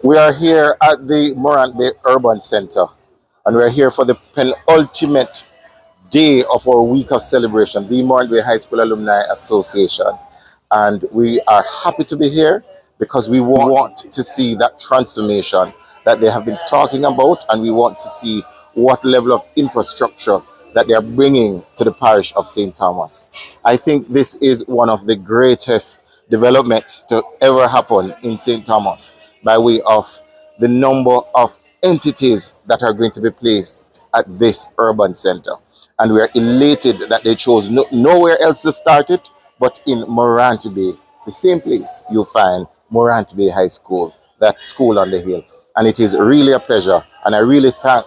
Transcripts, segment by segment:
We are here at the Morant Bay Urban Center, and we're here for the penultimate day of our week of celebration, the Morant Bay High School Alumni Association. And we are happy to be here because we want to see that transformation that they have been talking about, and we want to see what level of infrastructure that they are bringing to the parish of St. Thomas. I think this is one of the greatest developments to ever happen in St. Thomas by way of the number of entities that are going to be placed at this urban center. And we are elated that they chose nowhere else to start it but in Morant Bay, the same place you find Morant Bay High School, that school on the hill. And it is really a pleasure. And I really thank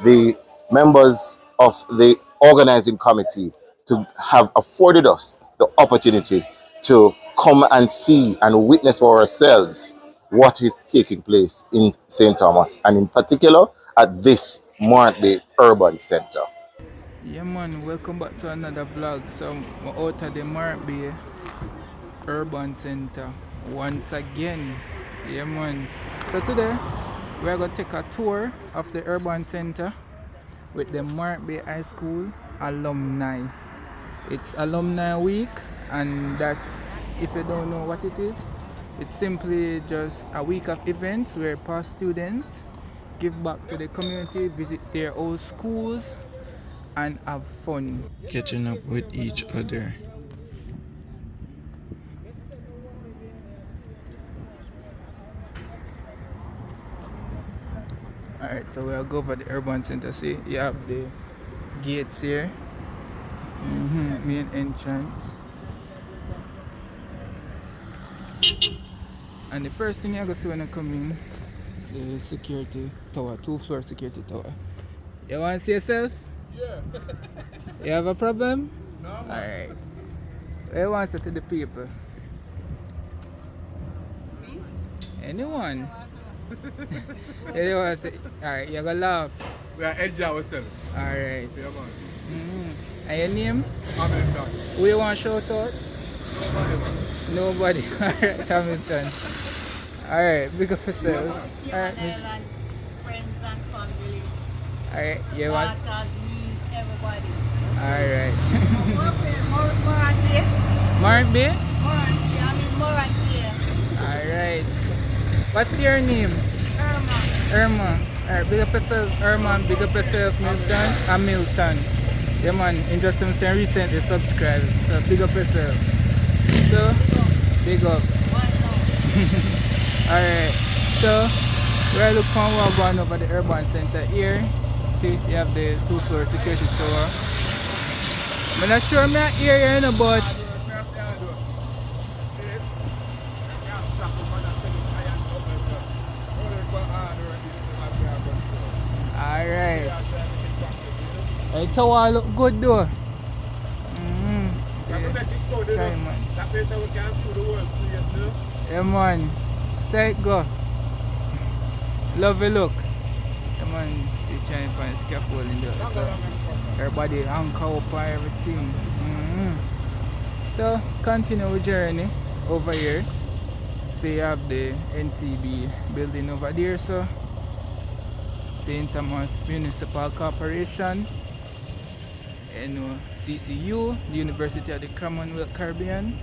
the members of the organizing committee to have afforded us the opportunity to come and see and witness for ourselves what is taking place in St. Thomas, and in particular at this Morant Bay Urban Center. Yeah man, welcome back to another vlog. So we're out at the Morant Bay Urban Center once again. Yeah man. So today we're gonna take a tour of the urban center with the Morant Bay High School alumni. It's alumni week, and that's, if you don't know what it is, it's simply just a week of events where past students give back to the community, visit their old schools, and have fun catching up with each other. Alright, so we'll go for the urban center. See, you have the gates here, main entrance. And the first thing you're gonna see when you come in, the security tower, 2-floor security tower. You wanna see yourself? Yeah. You have a problem? No, man. Alright. What you want to say to the people? Me? Anyone? Anyone say? Alright, you're gonna laugh. We are edging ourselves. Alright. Yeah, man. And your name? Hamilton. Who you want to shout out? Nobody, man. Nobody. Alright, Hamilton. Alright, big up yourself. Alright, miss. Friends and family, Alright, you want. daughters, niece, everybody. Alright. Morant here. Morant Bay? Morant here. I mean Morant here. Alright. What's your name? Irma. Irma. Alright, big up yourself, Irma, and big up yourself, Milton. And Milton. Yeah man, interesting thing recently subscribed. So big up yourself. So, big up. One love. Alright. So, we're looking for what going over the urban center here. See, you have the 2-floor security tower. I'm not sure I'm not here, you know, but alright. The tower look good though. Try man. That place we can see the world, you know? Yeah man. Say it go. Lovely look. Yeah man, they trying to find scaffolding there. So everybody anchor up and everything. So continue with journey over here. So you have the NCB building over there, so St. Thomas Municipal Corporation, CCU, the University of the Commonwealth Caribbean,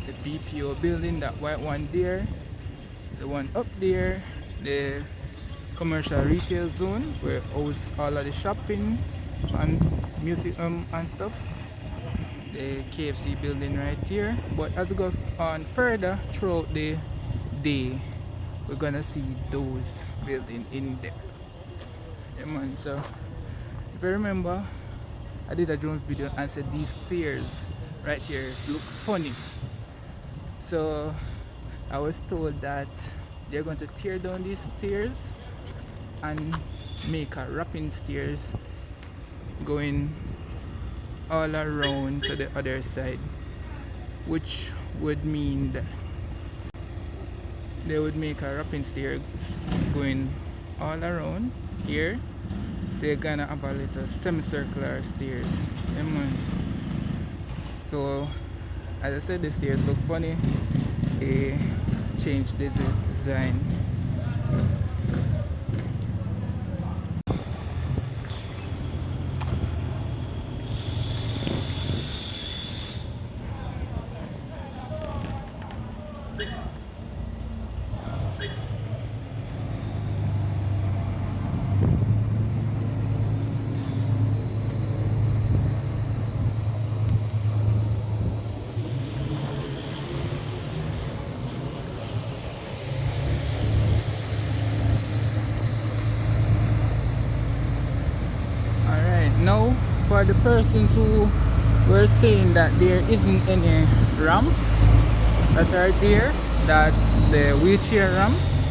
the BPO building, that white one there, the one up there, the commercial retail zone where hosts all of the shopping and museum and stuff, the KFC building right here. But as we go on further throughout the day, we're gonna see those buildings in depth. Yeah man, so if you remember, I did a drone video and said these stairs right here look funny. So I was told that they're going to tear down these stairs and make a wrapping stairs going all around to the other side, which would mean that they would make a wrapping stairs going all around here. So you're gonna have a little semicircular stairs. Yeah, man. So as I said, the stairs look funny. They changed the design for the persons who were saying that there isn't any ramps that are there, that's the wheelchair ramps.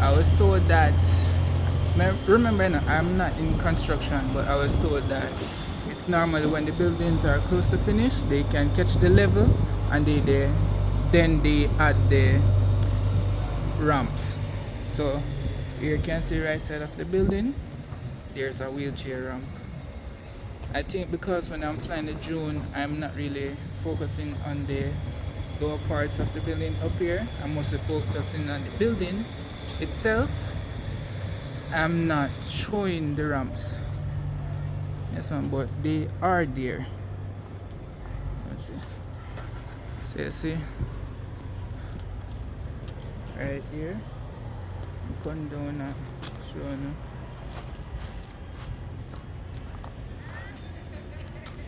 I was told that, remember now, I'm not in construction, but I was told that it's normally when the buildings are close to finish, they can catch the level and then they add the ramps. So here you can see right side of the building, there's a wheelchair ramp. I think because when I'm flying the drone, I'm not really focusing on the lower parts of the building up here. I'm mostly focusing on the building itself. I'm not showing the ramps. Yes, one, but they are there. Let's see. So you see, right here, come down and show you.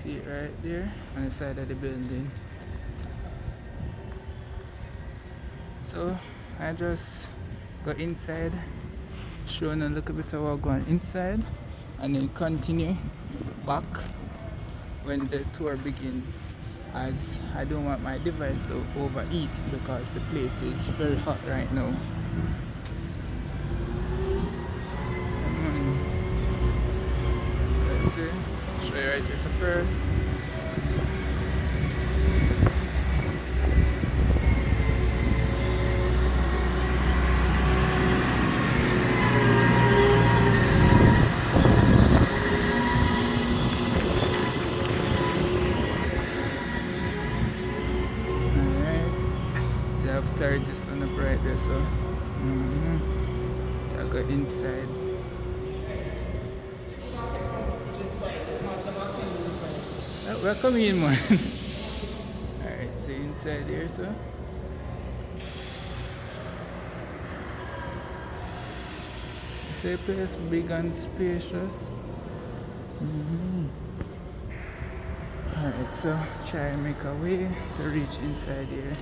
See it right there on the side of the building. So I just go inside, showing a little bit of what going inside, and then continue back when the tour begins, as I don't want my device to overheat because the place is very hot right now. Let's see. Show you right here so first. So I have clarity stand up right there, so I'll go inside. Welcome in, man. Alright, so inside here, so. The place big and spacious. Alright, so try and make a way to reach inside here.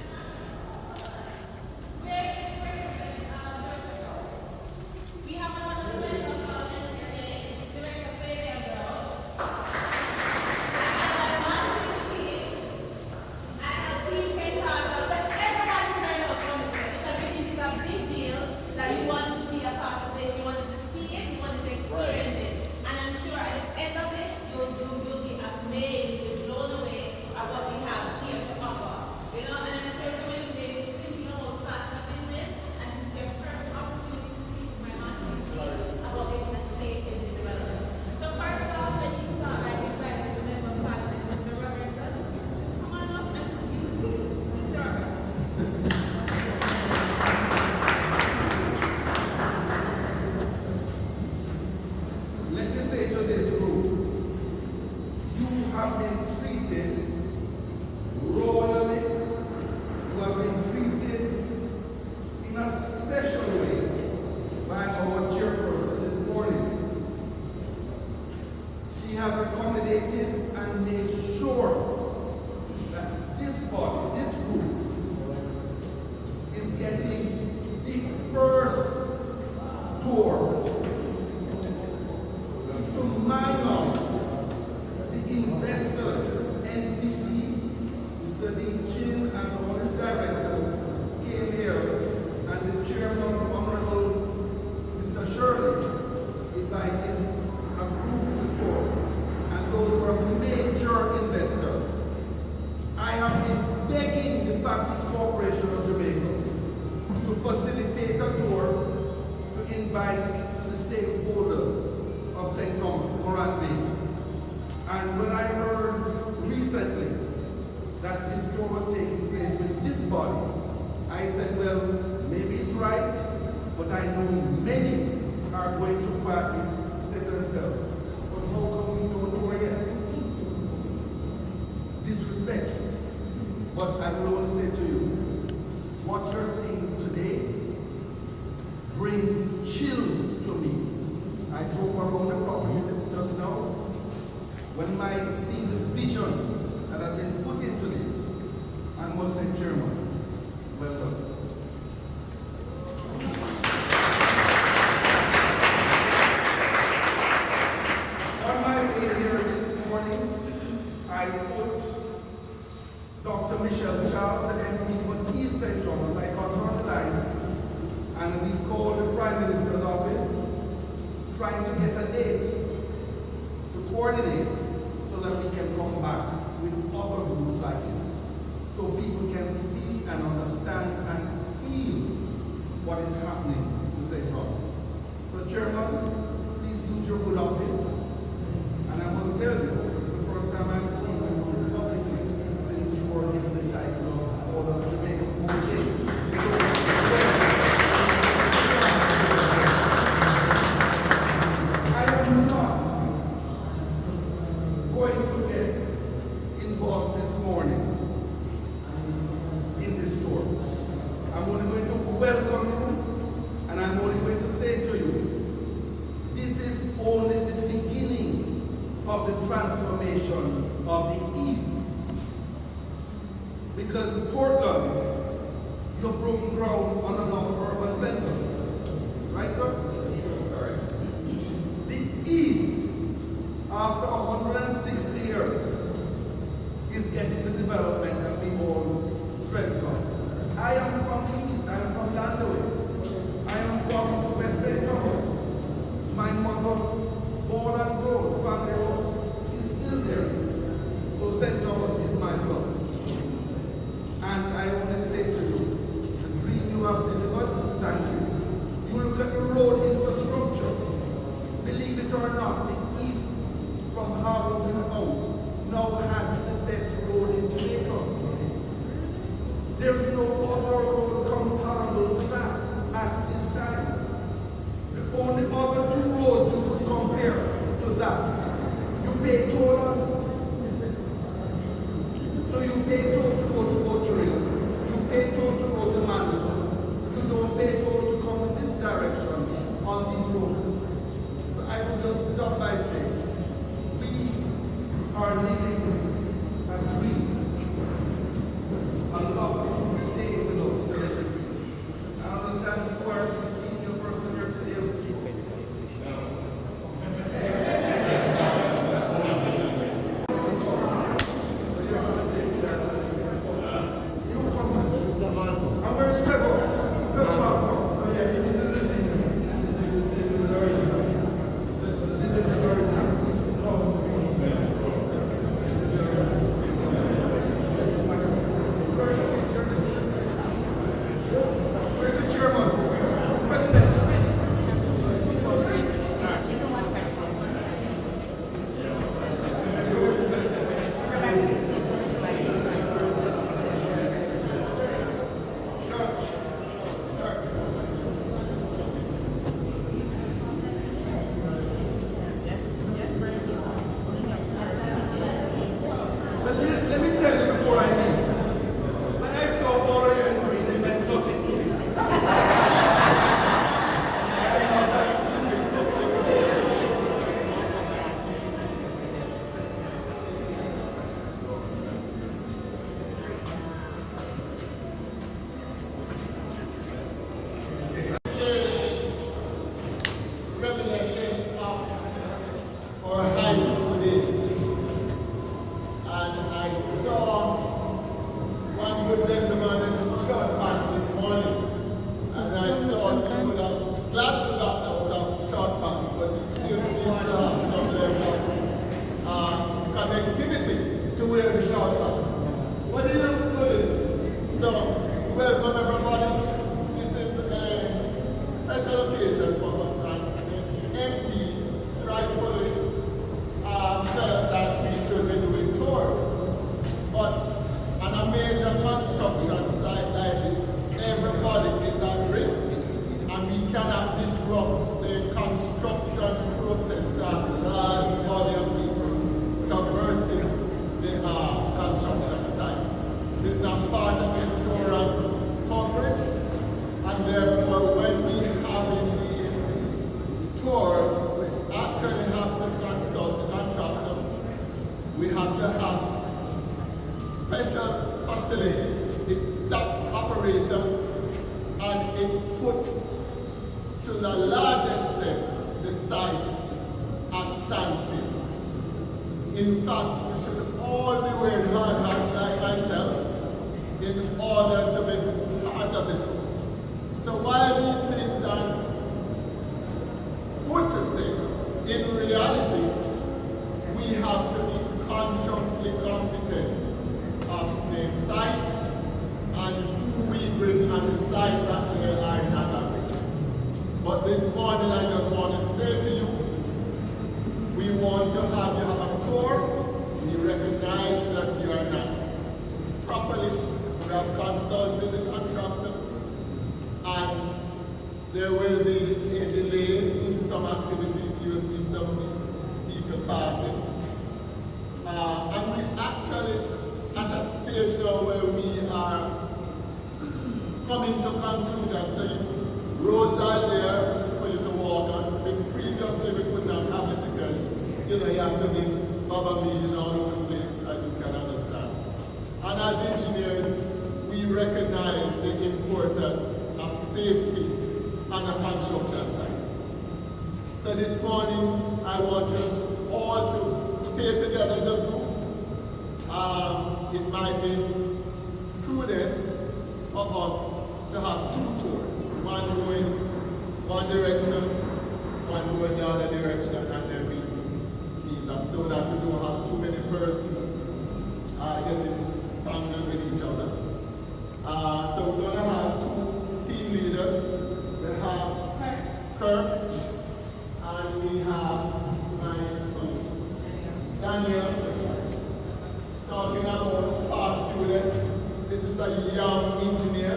On my And we called the Prime Minister's office, trying to get a date to coordinate so that we can come back with other groups like this. So people can see and understand and feel what is happening in St. Thomas. So Chairman, please use your good office. And I must tell you, it's the first time I've seen you publicly since you were given the title of Order of Jamaica OJ. I am not going to get involved this morning in this tour. I'm only going to welcome you, and I'm only going to say to you, this is only the beginning of the transformation of the East. Because Portland, you're broken ground on another urban center. Right, sir? The East, after 160 years, is getting the development that we all dreamt of. I am from the East, I am from Dandaway. I am from West St. Thomas. My mother, born and grown, family house is still there. So St. Thomas is my blood. And I want to say to you, the dream you have delivered, thank you. You look at the road infrastructure. Believe it or not, the East from Harvardton out now has the best road in Jamaica. There's no other road comparable to that at this time. The only other two roads you could compare to that, you pay toll on. So you pay toll to go to Ochoreals. You pay toll to go to Mandeville. You don't pay toll to come in this direction on these roads. So I would just stop by saying, we are living a dream. A love to stay with us. I understand you are the senior person here today with you. And where's Trevor? Trevor Malcolm. Oh yeah, this is the thing. This is the original. This is the original. Where's the chairman? President. Let me tell you before I leave. When I saw all of you in green, it meant nothing to me. Reminiscing of our high school days. And I saw one good gentleman in the short pants this morning. And I thought he would have glad to got out of short pants, but he still seems to have some level of connectivity to wear the short pants. What he looks good. So, welcome everybody. This is a special occasion for us, and the MP rightfully felt that we should be doing tours. But on a major construction site like this, everybody is at risk, and we cannot disrupt the construction process to a large body of people traversing the construction site. This is not part of insurance coverage, and therefore when we having these tours, we actually have to consult the contractor. We have to have special facility. It stops operation and it put to the large extent the site at standstill. In fact, we should all be wearing hard hats like myself in order to be part of it. So while these things There will be a delay in some activities. You'll see some people passing. And we actually at a stage now where we are coming to conclusion. So roads are there for you to walk on. Previously we could not have it because you have to be overbeaten all over the place, as you can understand. And as engineers, we recognize the importance of safety on a construction site. So this morning, I want you all to stay together as a group. It might be prudent of us to have two tours, one going one direction, one going the other direction, and then we meet up so that we don't have too many persons getting tangled with each other. So we're going to have two team leaders. We have Kirk, and we have my Daniel, talking about our student. This is a young engineer,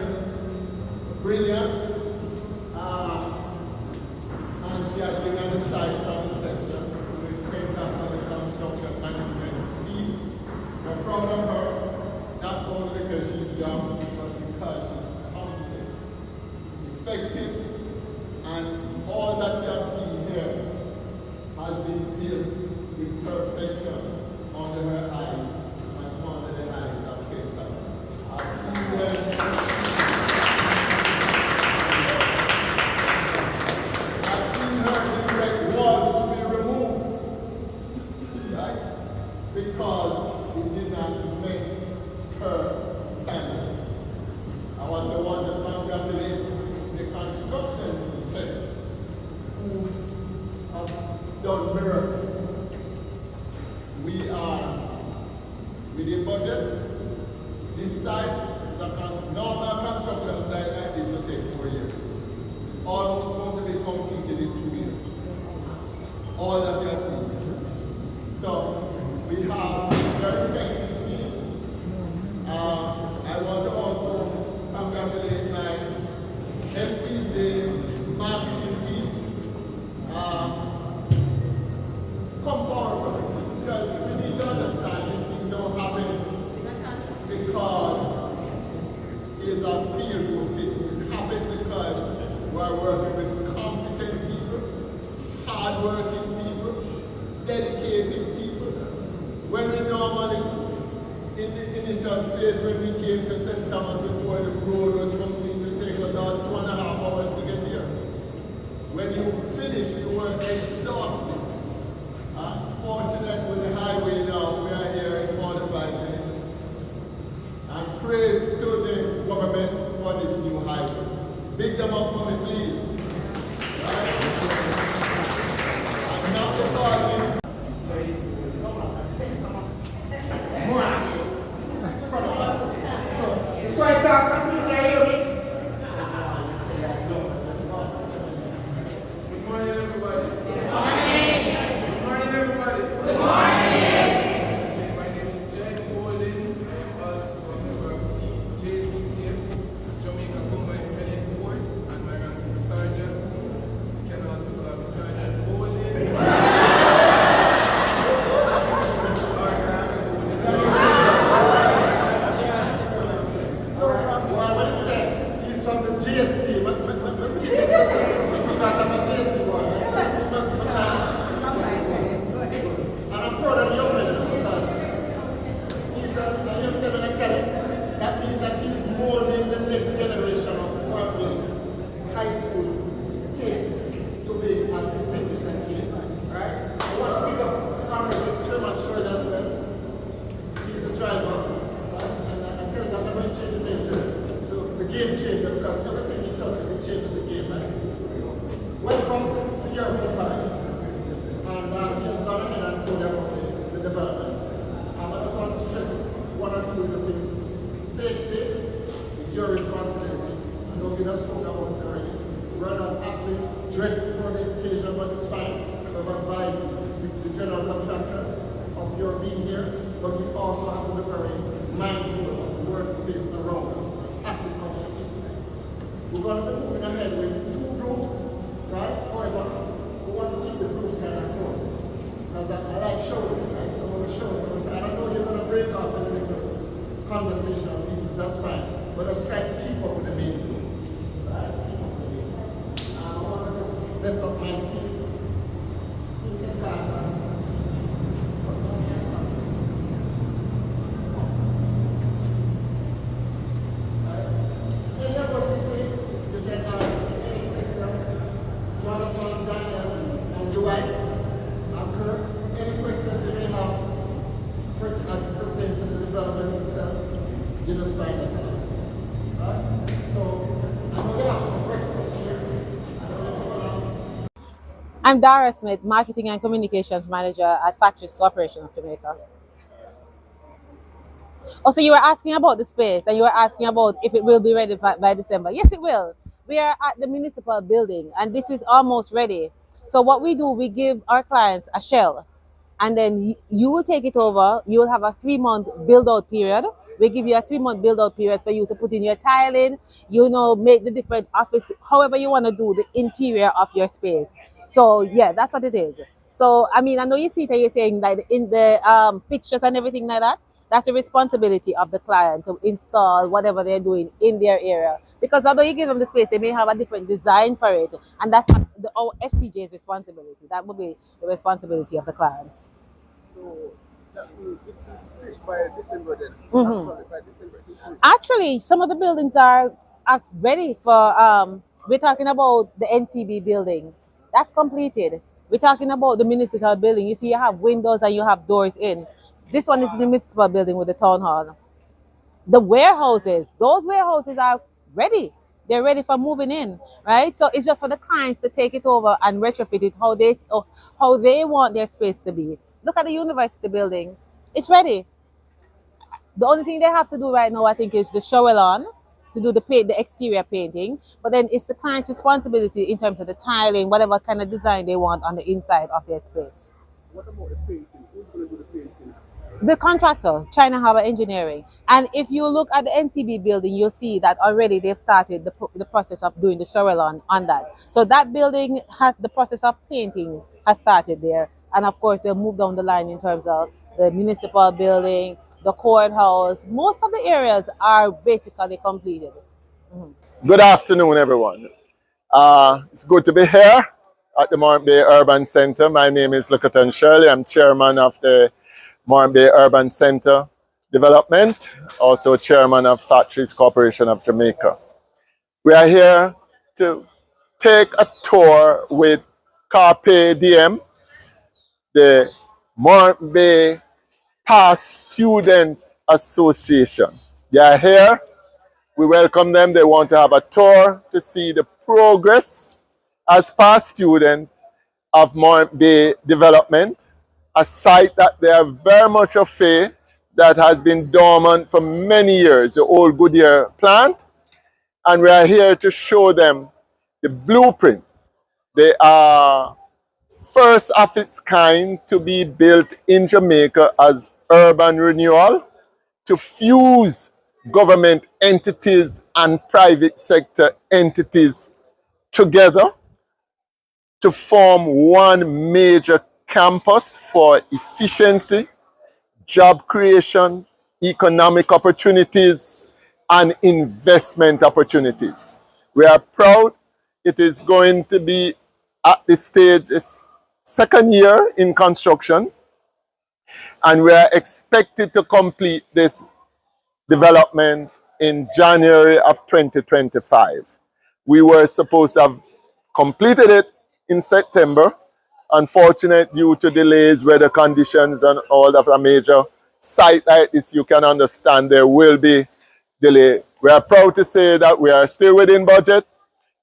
brilliant, and she has been on the side from inception with Penthouse on the construction management team. We're proud of her, not only because she's young, but because she's competent, effective, and all that you have seen here has been built with perfection under her eyes and under the eyes of Penthouse. I've seen them. I've seen her direct walls to be removed, right? Because it did not meet her standard. I was the one to congratulate the construction team who have done miracles. We are with a budget. This site is a normal construction site like this will take 4 years. It's almost going to be completed in 2 years. All that you have seen. So we have a very effective team. I want to also congratulate my FCJ marketing team. Come forward from it, because we need to understand this thing don't happen because it's a feel-good thing. It happens because we are working with competent people, hard-working people, dedicated people. When we normally, in the initial stage when we came to St. Thomas before the road was complete, it take us about 2.5 hours to get here. When you finish, you were exhausted. Fortunate with the highway now, we are here in 45 minutes. And praise to the government for this new highway. Big them up for me, please. Right? And not because So I talk to people here. Good morning, everybody. Good morning. Good morning, everybody. Good morning. My name is Jay Golden. I'm also a member of the JCCF, Jamaica Combined Cadet Force, and my rank is Sergeant. You can also call me Sergeant Golden. what it said, he's from the GSC. Let's keep it because I'm a GSC one. And I'm proud of the young man because he's a young seven cadet. That means that he's molding the next generation of working high school kids to be as distinguished as he is. Right? I want to pick up Honorable Chairman Shirley as well. He's a driver. Right? And I tell you that I'm going to change the name to Game Changer because everything he touches, he changes the game. Right? Welcome to your home parish. And he has gone ahead and told them about the development. I just want to stress one or two of the things. Safety is your responsibility. I know we just spoke about it already. We're not aptly dressed for the occasion, but it's fine. So I've advised the general contractors of your being here, but we also have to be very mindful of the workspace around us, active construction. We're going to be moving ahead with 2 groups keep the groups kind of close. Because I like showing, right? So when we show, I don't know you're going to break off in a little conversational pieces, that's fine. But let's try to keep up with the main group. Right? Keep up with the main group. I want to just rest of my team. Team can pass on. Any of us is saying, you can ask any questions. Jonathan, Daniel, and Dwight, and Kirk, any questions you may have as it pertains to the development itself, you just find us out. Right? So, I know you have some breakfast here. I don't know if you want to. I'm Dara Smith, Marketing and Communications Manager at Factories Corporation of Jamaica. Also, you were asking about the space and you were asking about if it will be ready by December. Yes, it will. We are at the municipal building and this is almost ready. So what we do, we give our clients a shell and then you will take it over. You will have a 3-month build out period. We give you a 3-month build out period for you to put in your tiling, make the different office, however you want to do the interior of your space. So yeah, that's what it is. So I mean, I know you see it and you're saying like in the fixtures and everything like that. That's the responsibility of the client to install whatever they're doing in their area. Because although you give them the space, they may have a different design for it, and that's our FCJ's responsibility. That would be the responsibility of the clients. So that means it is finished by December then. Mhm. Actually, by December. It is. Actually, some of the buildings are ready for. We're talking about the NCB building. That's completed. We're talking about the municipal building. You see, you have windows and you have doors in. This one is the municipal building with the town hall. The warehouses, those warehouses are ready. They're ready for moving in, right? So it's just for the clients to take it over and retrofit it how they want their space to be. Look at the university building. It's ready. The only thing they have to do right now, I think, is the shovel on to do the exterior painting. But then it's the client's responsibility in terms of the tiling, whatever kind of design they want on the inside of their space. What about the painting? Who's going to do the painting? The contractor, China Harbour Engineering. And if you look at the NCB building, you'll see that already they've started the process of doing the shovel on that. So that building has the process of painting has started there. And of course, they'll move down the line in terms of the municipal building, the courthouse. Most of the areas are basically completed. Good afternoon, everyone. It's good to be here at the Morant Bay Urban Center. My name is Lucaton Shirley. I'm chairman of the Morant Bay Urban Center Development, also chairman of Factories Corporation of Jamaica. We are here to take a tour with Carpe Diem, the Morant Bay Past Student Association. They are here. We welcome them. They want to have a tour to see the progress as past student of Morant Bay Development, a site that they are very much a faith that has been dormant for many years, the old Goodyear plant. And we are here to show them the blueprint. They are first of its kind to be built in Jamaica as urban renewal, to fuse government entities and private sector entities together to form one major campus for efficiency, job creation, economic opportunities, and investment opportunities. We are proud it is going to be at this stage, its second year in construction, and we are expected to complete this development in January of 2025. We were supposed to have completed it in September. Unfortunately, due to delays, weather conditions, and all of a major site like this, you can understand there will be delay. We are proud to say that we are still within budget.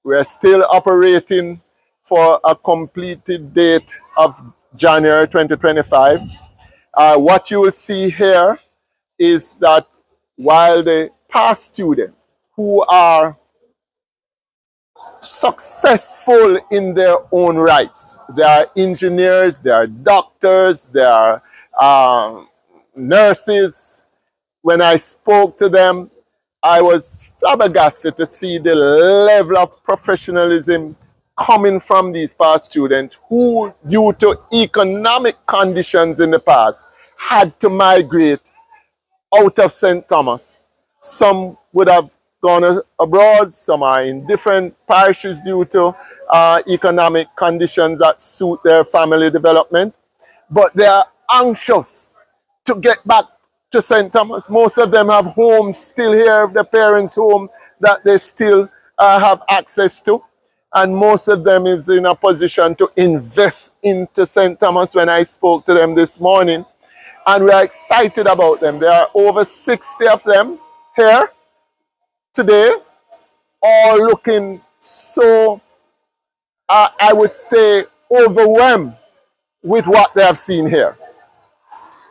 We are still operating for a completed date of January 2025. What you will see here is that while the past students who are successful in their own rights, they are engineers, they are doctors, they are nurses. When I spoke to them, I was flabbergasted to see the level of professionalism coming from these past students who, due to economic conditions in the past, had to migrate out of St. Thomas. Some would have gone abroad, some are in different parishes due to economic conditions that suit their family development, but they are anxious to get back to St. Thomas. Most of them have homes still here, their parents' home that they still have access to. And most of them is in a position to invest into St. Thomas when I spoke to them this morning. And we are excited about them. There are over 60 of them here today, all looking so, I would say, overwhelmed with what they have seen here.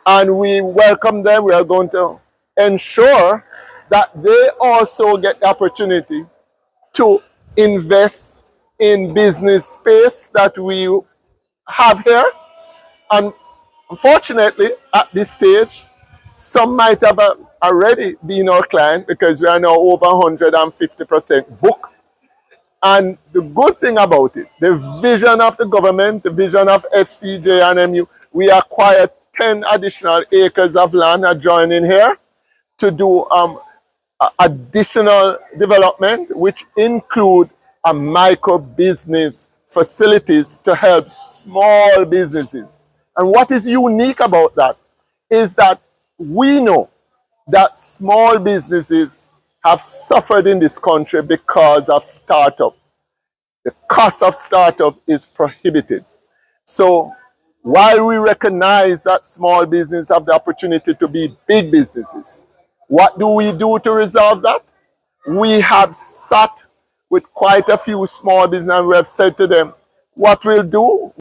And we welcome them. We are going to ensure that they also get the opportunity to invest in business space that we have here. And unfortunately, at this stage, some might have already been our client because we are now over 150% booked. And the good thing about it, the vision of the government, the vision of FCJ and MU, we acquired 10 additional acres of land adjoining here to do additional development, which include a micro business facilities to help small businesses. And what is unique about that is that we know that small businesses have suffered in this country because of startup. The cost of startup is prohibited. So while we recognize that small businesses have the opportunity to be big businesses, what do we do to resolve that? We have sat with quite a few small businesses and we have said to them, what we'll do,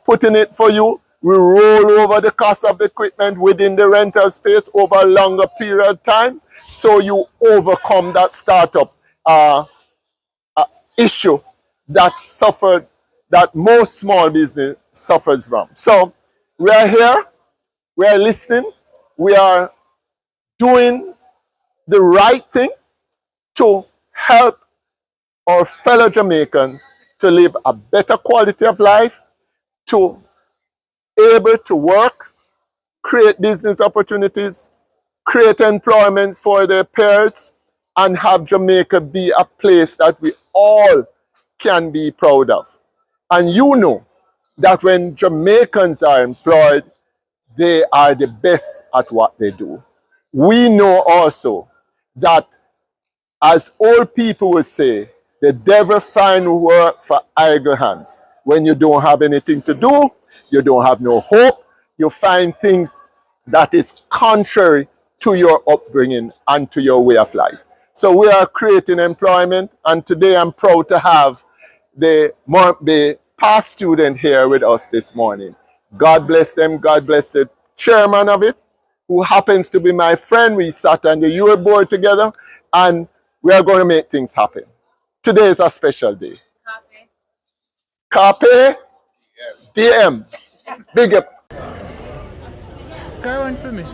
putting it for you, we roll over the cost of the equipment within the rental space over a longer period of time, so you overcome that startup issue that suffered, that most small business suffers from. So we are here, we are listening, we are doing the right thing to help our fellow Jamaicans to live a better quality of life, to able to work, create business opportunities, create employment for their peers, and have Jamaica be a place that we all can be proud of. And you know that when Jamaicans are employed, they are the best at what they do. We know also that, as old people will say, the devil find work for idle hands. When you don't have anything to do, you don't have no hope, you find things that is contrary to your upbringing and to your way of life. So we are creating employment, and today I'm proud to have the Morant Bay past student here with us this morning. God bless them. God bless the chairman of it, who happens to be my friend. We sat on the UA board together, and we are going to make things happen. Today is a special day. Carpe DM. Big up. Try one for me.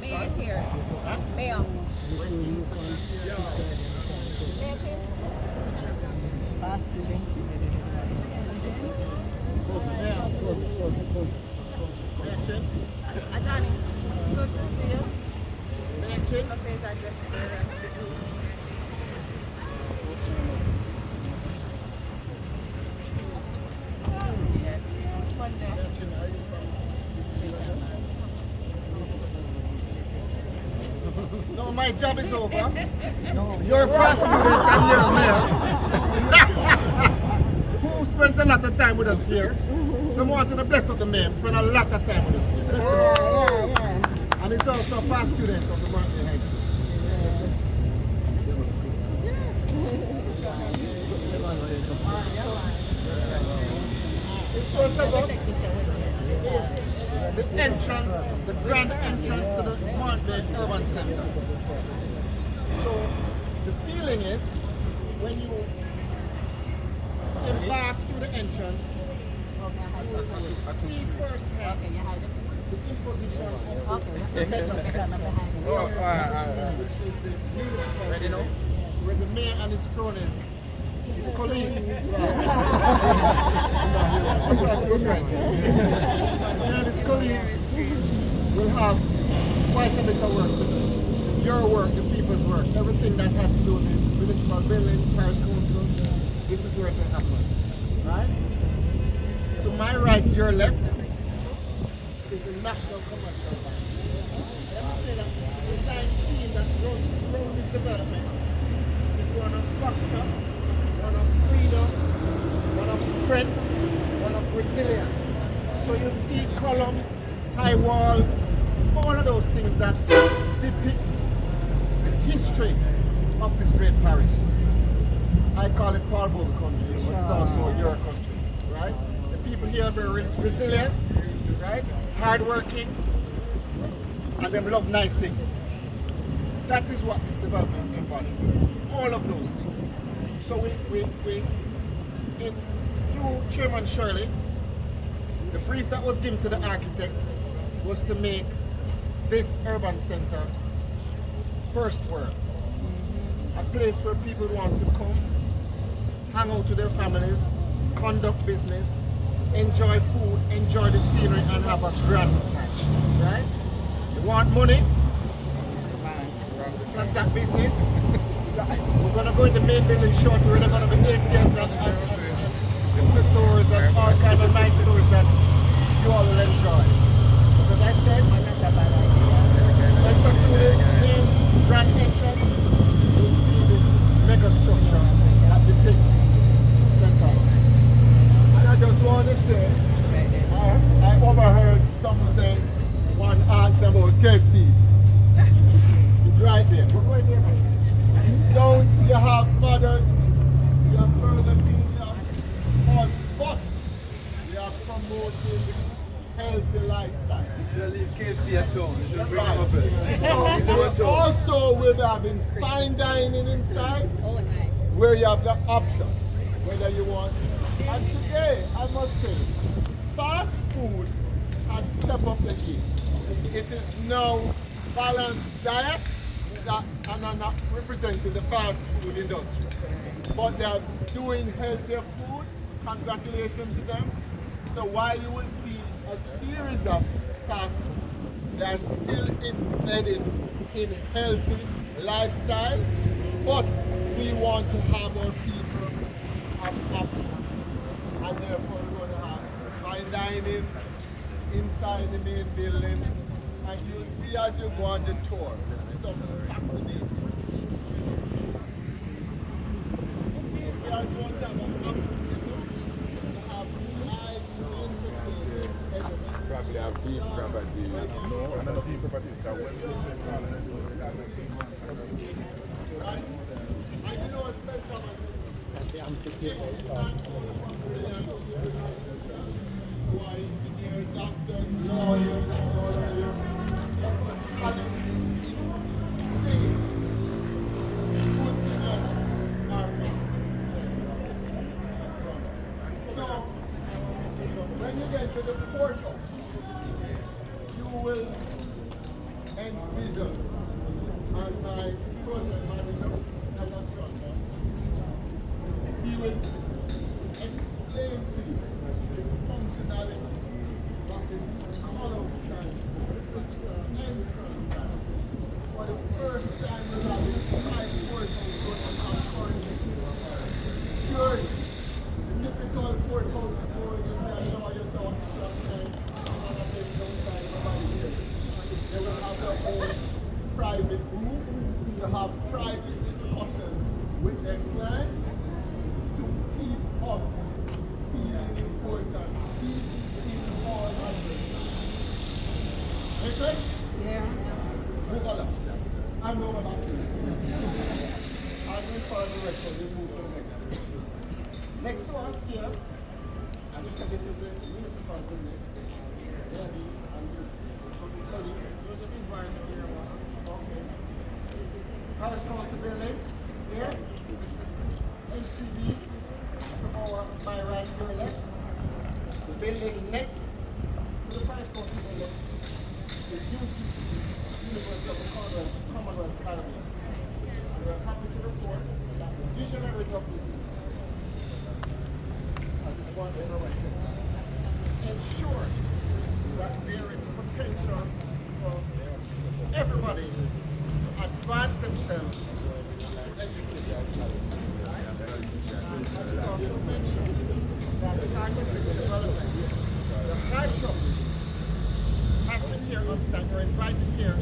Mayor's here. Mayor. Adani. Good to see you. Okay, I just yes. One day. mentioned, are you from this area? No, my job is over. You're a past student and you're a mayor. Who spends a lot of time with us here? Someone to the bless of the mayor, spend a lot of time with us here. Bless him. And he's also a past student of the Morant High School. In front of us is the entrance, the grand entrance to the Morant Urban Center. So the feeling is when you embark through the entrance, see firsthand the imposition of the mega structure, which is the municipal, where the mayor and his cronies, his colleagues, and his colleagues will have quite a bit of work to do. Your work, the people's work, everything that has to do with the municipal building, parish council, this is where it will happen. Right? To my right, your left, is the National Commercial Bank. Let me say that the design team that runs this development is one of posture, one of freedom, one of strength, one of resilience. So you'll see columns, high walls, all of those things that depicts the history of this great parish. I call it Paul Bogle country, but it's also your country, right? The people here are very resilient, right? Hardworking, and they love nice things. That is what this development embodies. All of those things. So through Chairman Shirley, the brief that was given to the architect was to make this urban center first world. A place where people want to come, hang out with their families, conduct business, enjoy food, enjoy the scenery, and have a grand time. Right? You want money? Transact business. We're going to go in the main building shortly where there are going to be ATMs and food stores and all kinds of nice stores that you all will enjoy. Because I said, enter through the main grand entrance, you'll see this mega structure that depicts Center. And I just want to say, I overheard someone say, one asked about KFC. It's right there. We're going there. Down you have mothers, you have Burger King, you have all, but we are promoting healthy lifestyle. You leave KFC at home. So also we'll be having fine dining inside, where you have the option, whether you want. And today, I must say, fast food has stepped up the game. It is now balanced diet that and are not representing the fast food industry. But they are doing healthier food. Congratulations to them. So while you will see a series of fast food, they are still embedded in healthy lifestyle. But we want to have our people have options. And therefore we're going to have fine dining inside the main building. And you'll see as you go on the tour, some fascinating. We are going to have an opportunity to have live entertainment. Probably have deep property. No, another deep property. Right? And you know, St. Thomas is who are engineers, doctors, lawyers, talent, faith, good singers are so when you get to the portal, you will envision, as my project manager has assured he will explain to you the functionality of to have private discussions with their clients to keep us feeling important, keep all others. Make sense? Yeah. Move along. I know about this. I'll do for the rest of the move to the next. Next to us here, as you said, this is the municipal building. Okay. Parish Council building here. MCB from our Morant to your left. The building next to the Parish Council building is University of the Commonwealth Caribbean. And we're happy to report that the visionaries of this as it's one innovation, ensure that there is potential for everybody to advance themselves in education. And as you also mentioned, that targeted development, the high trust has been here on site. We're invited here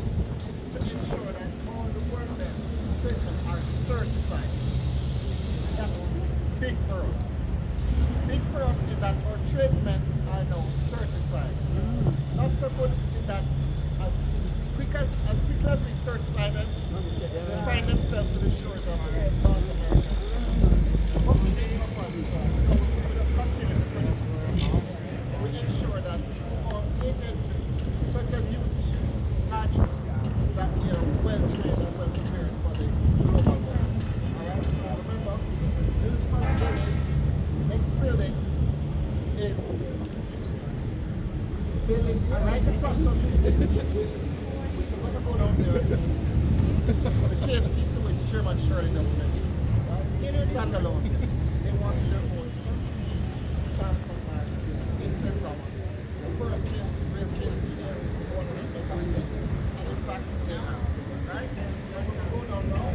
to ensure that all the workmen, tradesmen are certified. That's big for us. Big for us in that our tradesmen are now certified. Not so good in that as quick as we certify them, they find themselves to the shores of North America. But we make no promise. We just continue to bring we ensure that our agencies such as UCC, Archers, that we are well trained and well prepared for the global world. Alright? Remember, this building, next building is building right across from UCC, which we're going to go down there. The KFC to which Chairman Shirley just mentioned. Right? Stand alone. They want their own camp in St. Thomas. The first real KFC there, they want to make us stay. And in fact, they have. Right? So we're going to go down now.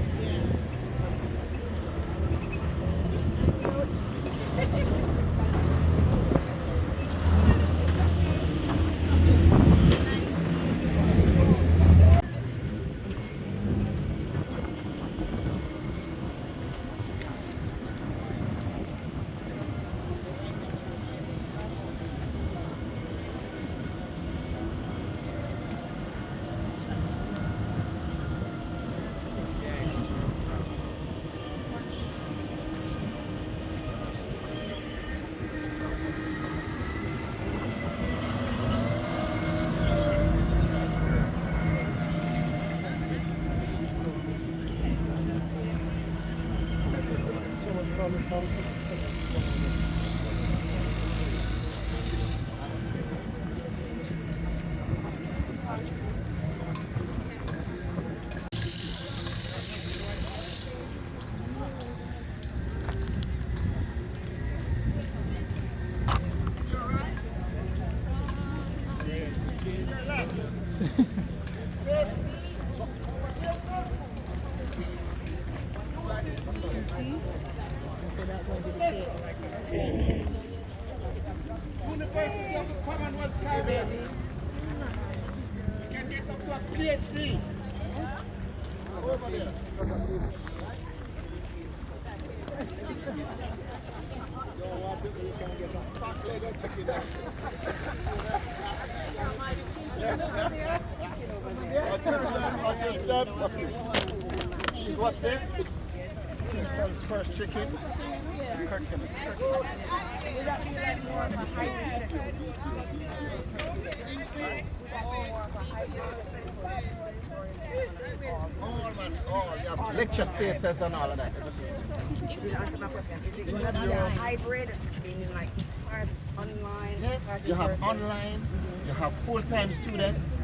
University of the Commonwealth Caribbean. You can get up to a PhD. Over there. You want it, you can get a fat leg of chicken there. What's this? Sister's first chicken. Would that be like more of a hybrid setting? All lecture theatres and all of that. If you answer my question, is it going to be a hybrid, meaning like part online? Yes, you have online, you have full-time students,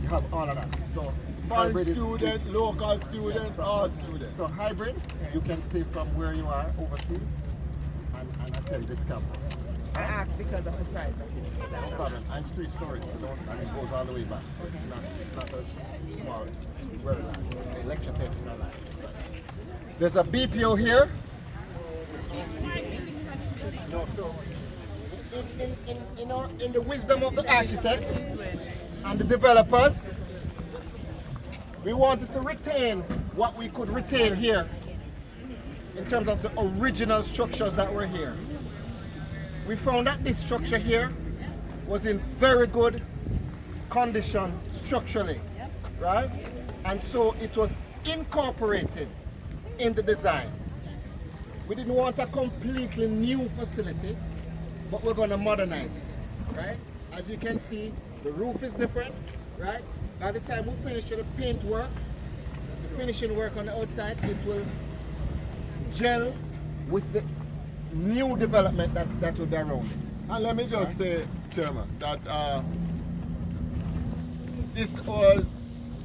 you have all of that. So Foreign students, local students, all students. So hybrid, you can stay from where you are overseas and attend this campus. I asked because of the size of it. So No problem. And it's 3 stories, and it goes all the way back. So it's not as small. It's very large. The lecture theatre is not large. There's a BPO here. No, so in the wisdom of the architect and the developers, we wanted to retain what we could retain here in terms of the original structures that were here. We found that this structure here was in very good condition structurally, right? And so it was incorporated in the design. We didn't want a completely new facility, but we're going to modernize it, right? As you can see, the roof is different, right? By the time we finish with the paint work, the finishing work on the outside, it will gel with the new development that will be around it. And let me just say, Chairman, that this was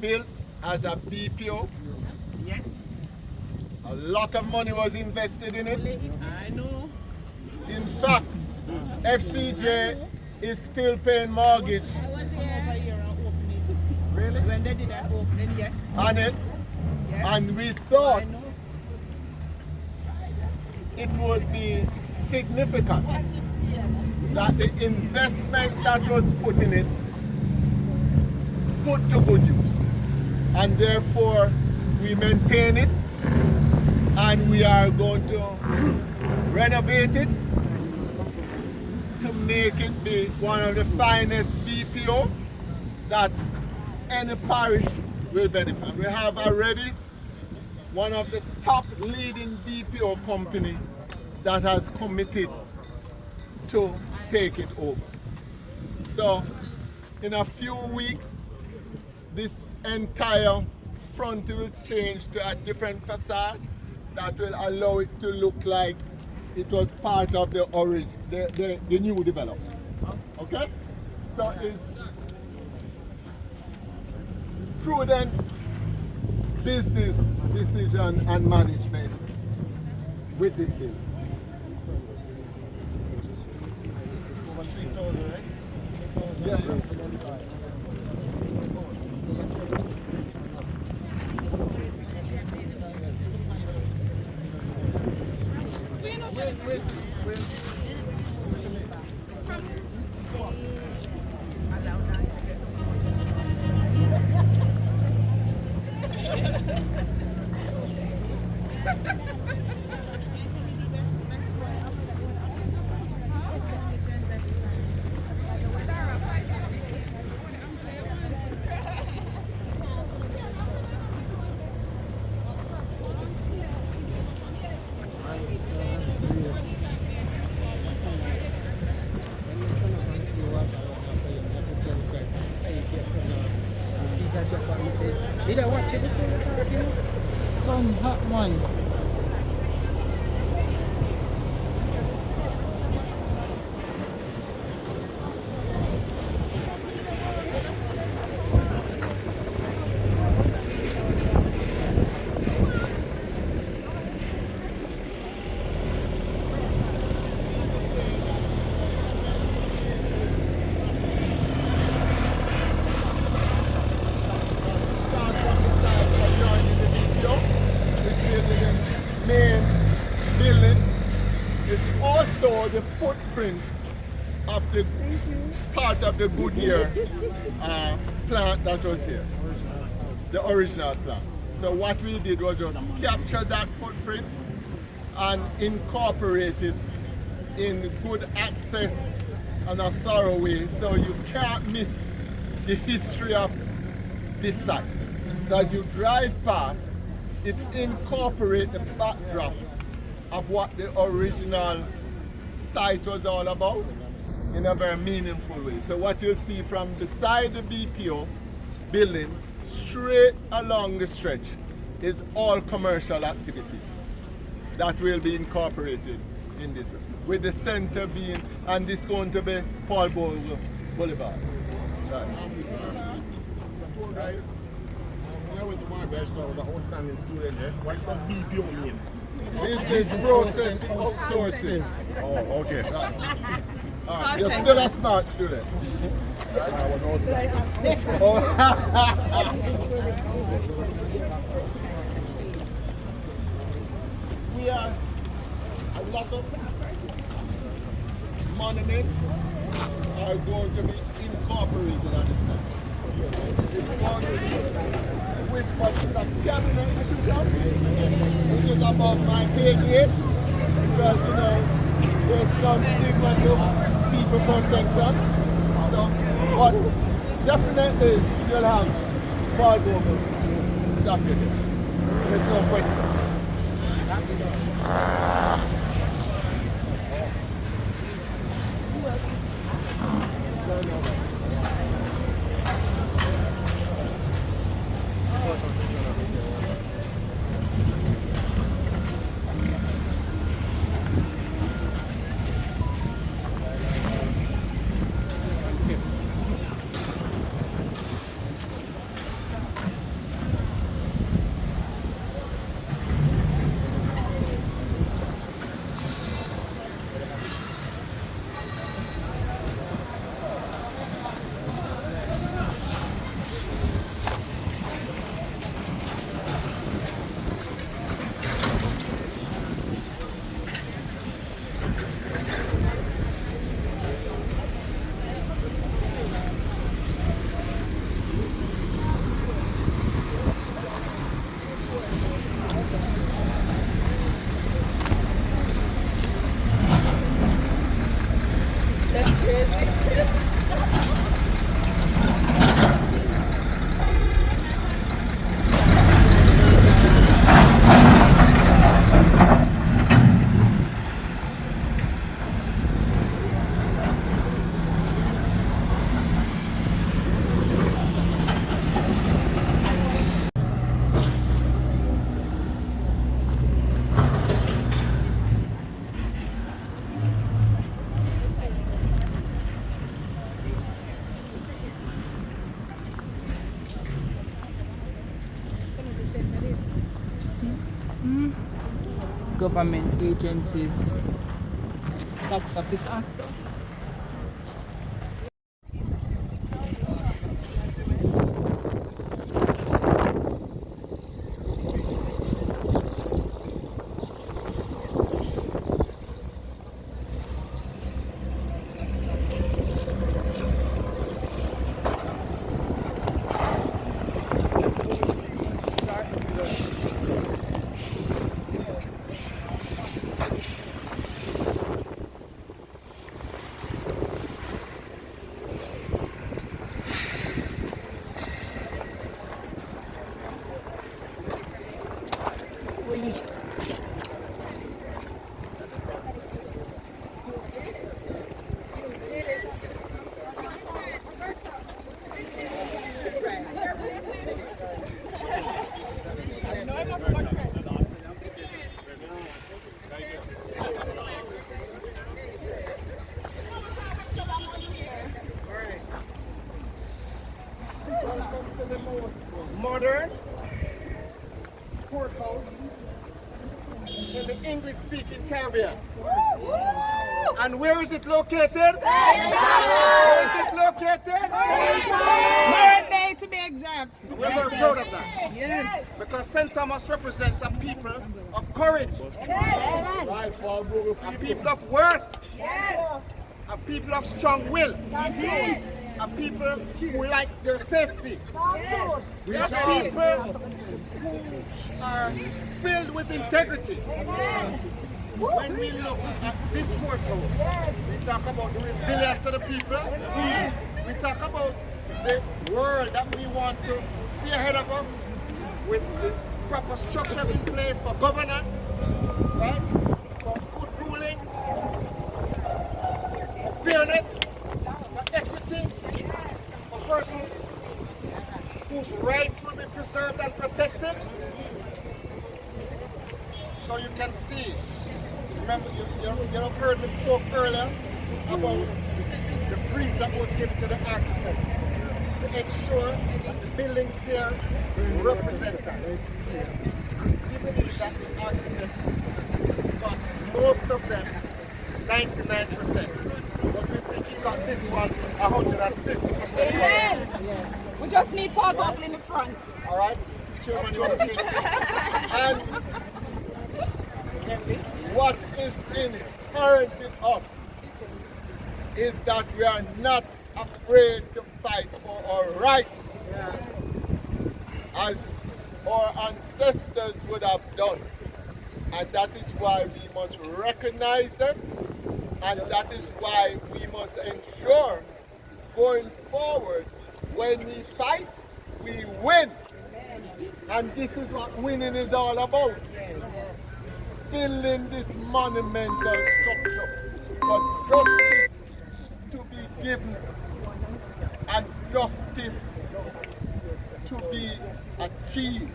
built as a BPO. Yes. A lot of money was invested in it. I know. In fact, FCJ is still paying mortgage. I was here over here and opened it. Really? When they did that opening, yes. On it. Yes. And we thought I know. it would be significant that the investment that was put in it put to good use. And therefore, we maintain it and we are going to renovate it to make it be one of the finest BPO that any parish will benefit. We have already one of the top leading BPO company that has committed to take it over. So in a few weeks, this entire front will change to a different facade that will allow it to look like it was part of the the new development. Okay? So it's prudent business decision and management with this building. Over 3,000, right? Yeah. Did I watch it before? Some hot one. The footprint of the part of the Goodyear plant that was here, the original plant. So what we did was just capture that footprint and incorporate it in good access and a thorough way, so you can't miss the history of this site. So as you drive past, it incorporates the backdrop of what the original site was all about in a very meaningful way. So what you see from beside the BPO building straight along the stretch is all commercial activities that will be incorporated in this, with the center being, and this going to be Paul Boulevard. Right. When I went to M.B.H.S, I was an outstanding student there. What does BPO mean? Business process outsourcing. Oh, okay. All right. You're still a smart student. We are a lot of monuments are going to be incorporated on this site. With cabinet, but it's a cabinet decision, which is above my pay grade, because, you know, there's some stigma to people per section. So, but definitely you'll have ball movement Saturday. There's no question. Government agencies, tax office and stuff. Welcome to the most modern courthouse in the English-speaking Caribbean. And where is it located? Where is it located? Morant Bay, to be exact. We're very proud of that. Yes. Because St. Thomas represents a people of courage, a people of worth, a people of strong will, a people who like their safety, a people who are filled with integrity. When we look at this courthouse, we talk about the resilience of the people, we talk about the world that we want to see ahead of us with the proper structures in place for governance, right? For good ruling, for fairness, for equity, for persons whose rights will be preserved and protected. So you can see, remember, you heard me spoke earlier about the brief that was given to the architect to ensure that the buildings there represent that. We believe that the architect got most of them 99%, but we think he got this one 150%. Yes. We just need Paul Buckley in the front. All right, Chairman, you understand? And what is inherent in us is that we are not afraid to fight for our rights. As our ancestors would have done. And that is why we must recognize them, and that is why we must ensure going forward, when we fight, we win. And this is what winning is all about. Building this monumental structure for justice to be given and justice to be achieved.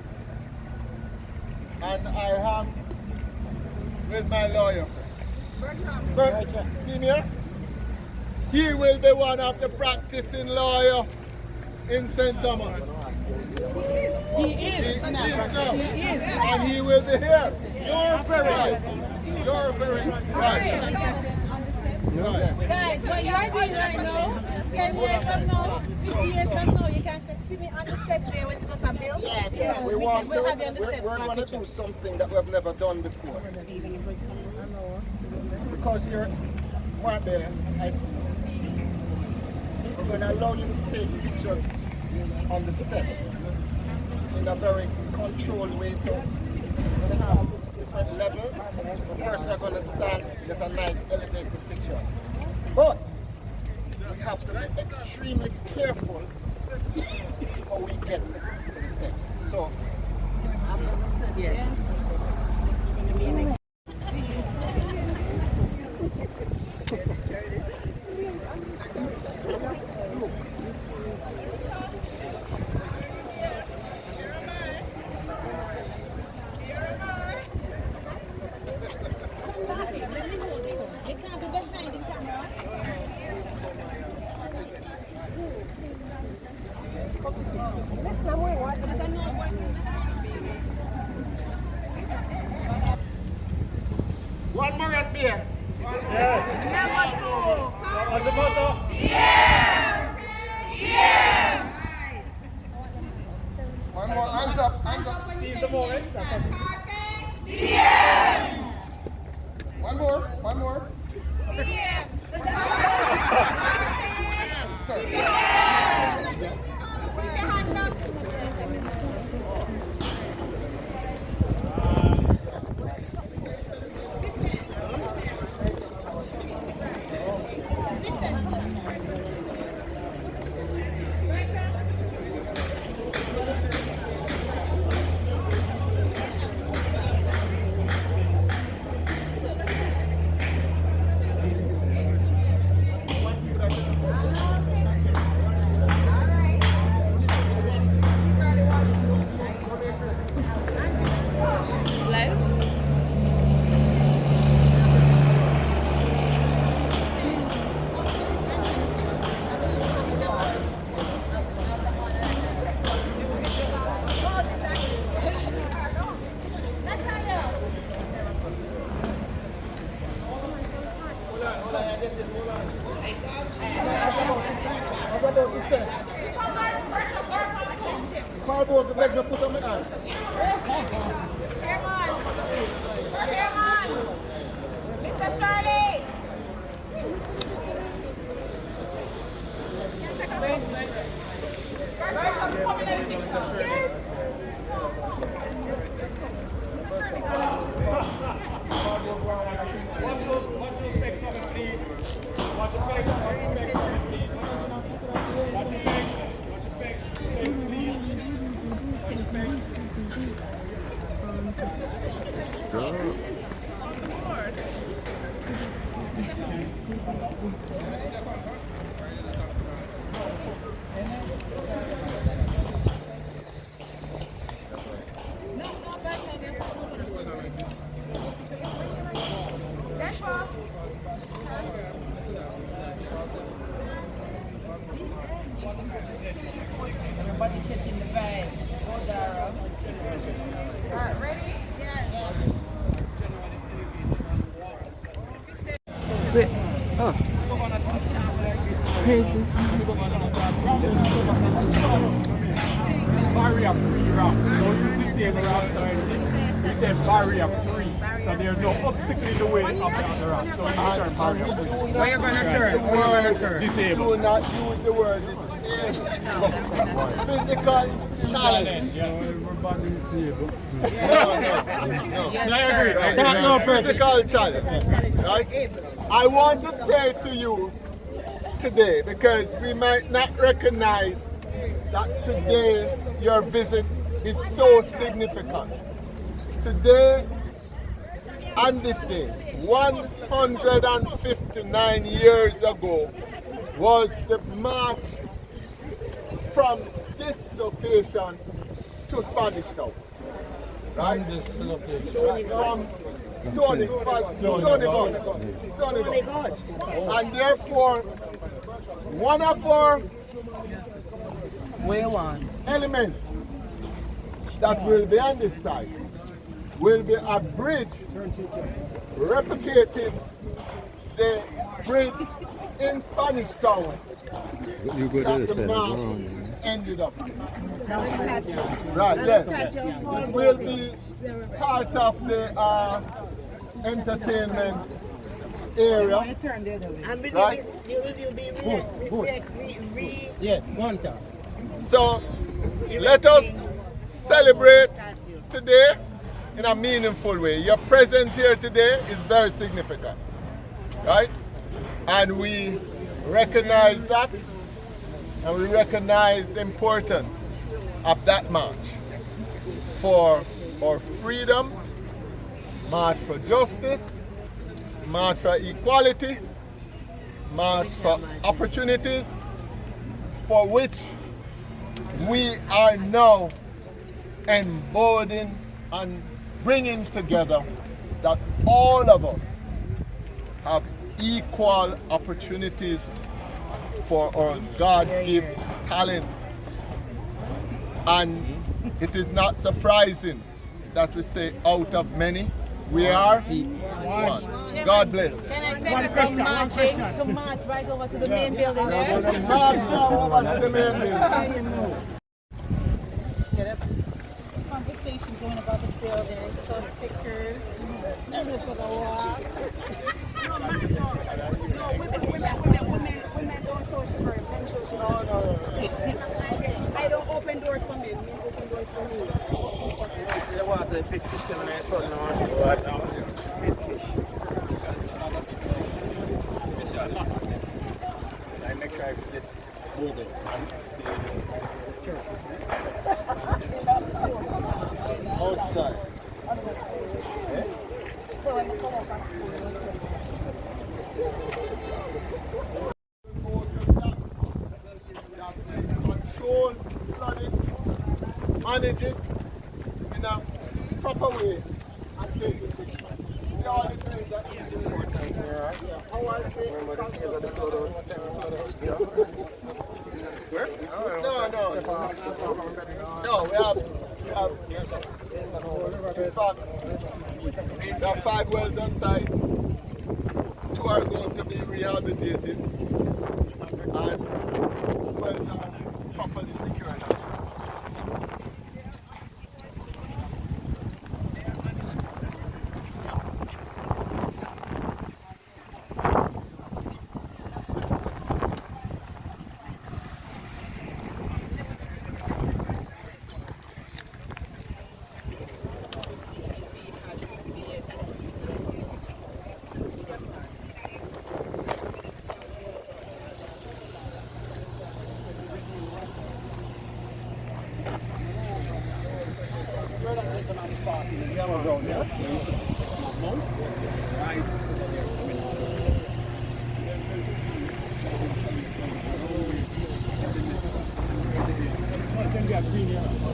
And I have, where's my lawyer? Senior? He will be one of the practicing lawyer in St. Thomas. He is now. He is. And he will be here. You're very right. You're very right. Guys, what you are doing right now, 10 years from now, 50 years from now, you can say, see me on the steps there when it goes a bill. Yes. We want to, we're going to do something that we've never done before. Because you're Morant High School. We're going to allow you to take pictures on the steps in a very controlled way. So we're going to have different levels. The person are going to stand, get a nice elevated picture. But we have to be extremely careful how we get to the steps. So, yes. One more at beer. Yes. Number two. What's the motto? One more. Hands up. Hands up. Seize the moment. One more. One more. Sorry. Put your hands up. Everybody catching the vibe. Go Dara. Alright, ready? Yes. Wait. Oh. Crazy. Barrier free ramp. Don't use the same ramp or anything. We said barrier free. So there's no obstacle in the way of the other ramp. So we turn barrier free. Where you going to turn? Where you going to turn? Disabled. Do not use the word a physical challenge. No. I agree. Physical challenge. Right? I want to say to you today, because we might not recognize that today your visit is so significant. Today, on this day, 159 years ago, was the march from this location to Spanish Town. Right? From this location. From Stony God. And therefore, one of our elements that will be on this side will be a bridge replicating the bridge in Spanish Town that the march ended up. Right, yes. It will be part of the entertainment area. Right? Yes, one time. So let us celebrate today in a meaningful way. Your presence here today is very significant, right? And we recognize that, and we recognize the importance of that march for our freedom, march for justice, march for equality, march for opportunities, for which we are now embodying and bringing together that all of us have equal opportunities for our God-given talent. And it is not surprising that we say out of many, we are one. God bless. Can I say we're from marching to march right over to the main building there? March now over to the main building. Conversation going about the building, show us pictures. Women don't show shirt. Men show shirt. No. I don't open doors for men. Men open doors for me. They want to pick 6, 7, 8, so no. I make sure I visit Google. Outside. Control flooding, manage it in a proper way, and fix it. See all the things that is important. Yeah. How I say remember the days of the flood. Where? No, we have in fact, there are 5 wells on site. 2 are going to be rehabilitated, and wells are properly secured.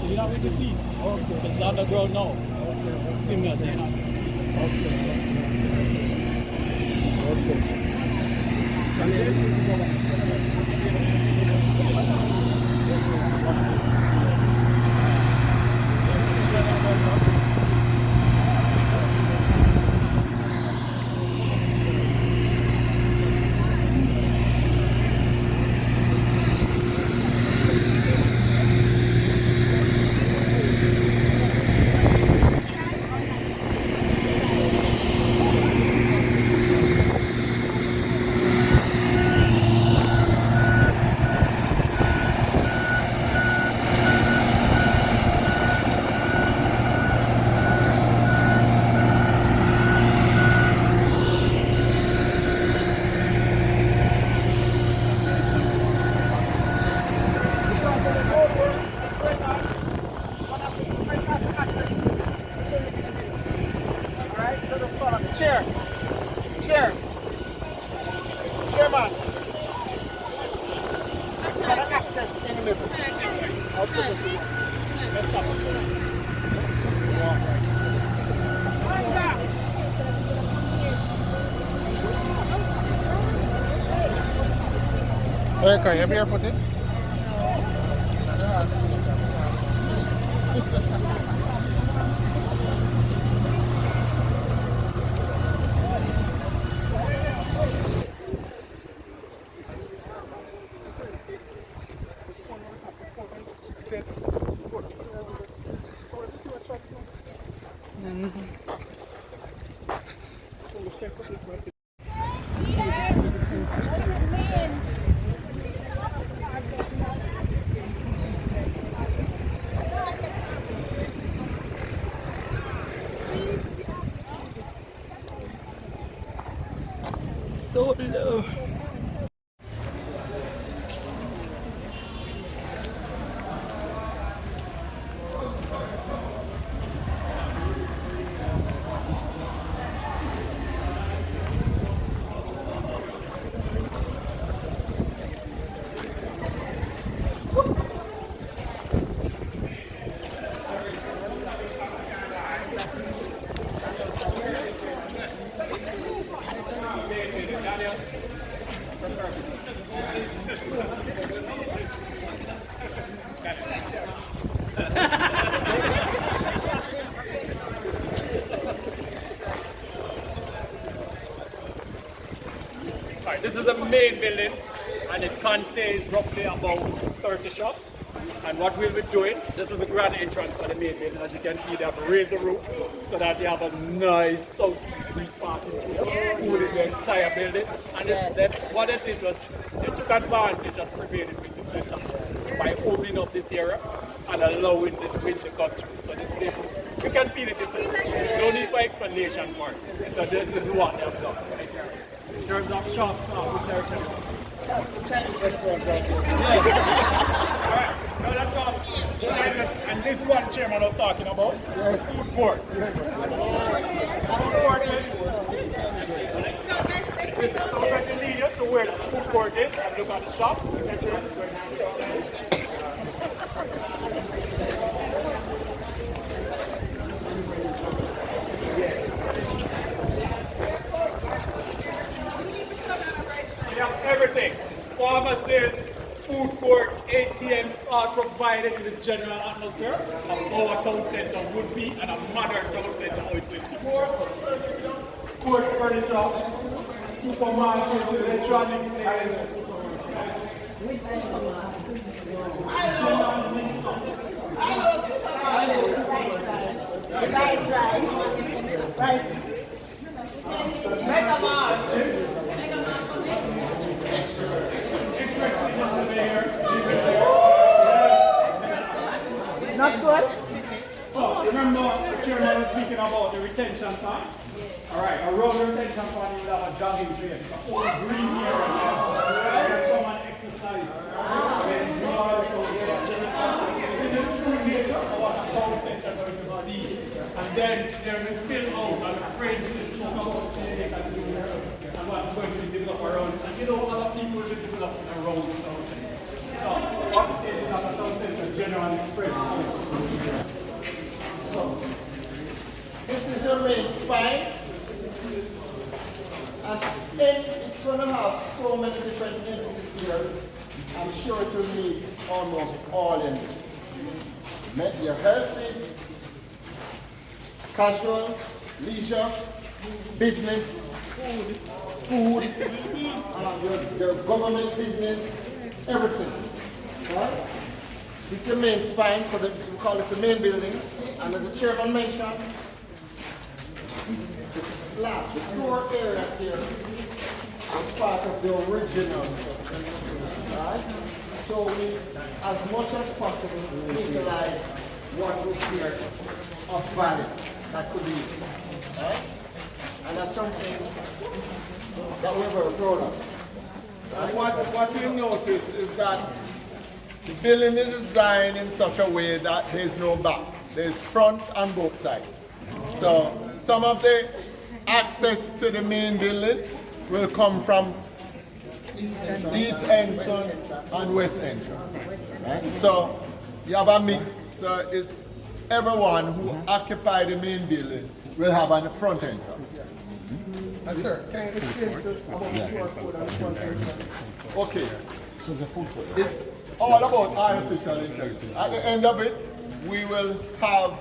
You don't need to see. Okay. It's underground now. Okay. See me as America, you barefooted? So low. Alright, this is the main building and it contains roughly about 30 shops. And what we'll be doing, this is the grand entrance of the main building. As you can see, they have raised the roof so that you have a nice southeast breeze passing through cooling the entire building. And what it did was, it took advantage of prevailing winds and times by opening up this area and allowing this wind to come through. So this place, you can feel it yourself. No need for explanation for it. So this is what they have done right here. In terms of shops, which direction? Chinese restaurant right here. Alright, now let's go. And this is what the chairman was talking about. The food court. Food court is. So we're going to lead you to where the food court is and look at the shops. We have everything. Pharmacies, food court, ATM, it's all provided in the general atmosphere of our town centre would be and a modern town centre how it should be. Court furniture, supermarket, electronic areas. Not good? So, remember the chairman was speaking about the retention pond? Alright, around the retention pond you will have a jogging trail. A whole green area where someone exercise. They enjoy the true nature of what a town centre going to be. And then there is spill out and the French is talk about and what's going to be developed around it. And you know other people will be developing around the town centre. So what is that a town centre generally spread? So, this is your main spine. It's going to have so many different entities here. I'm sure it will meet almost all in it. Your health needs, casual, leisure, business, food, your government business, everything. Right? This is the main spine for we call this the main building. And as the chairman mentioned, the slab, the floor area here was part of the original. Right? So we, as much as possible, utilize what was here of value that could be. Right? And that's something that we're very proud of. And what you notice is that the building is designed in such a way that there is no back. There is front on both sides. So some of the access to the main building will come from east entrance and west entrance. Right? So you have a mix. So it's everyone who occupy the main building will have a front entrance. Sir, can you explain about the QR code and the front entrance? Okay. It's all about artificial intelligence. At the end of it, we will have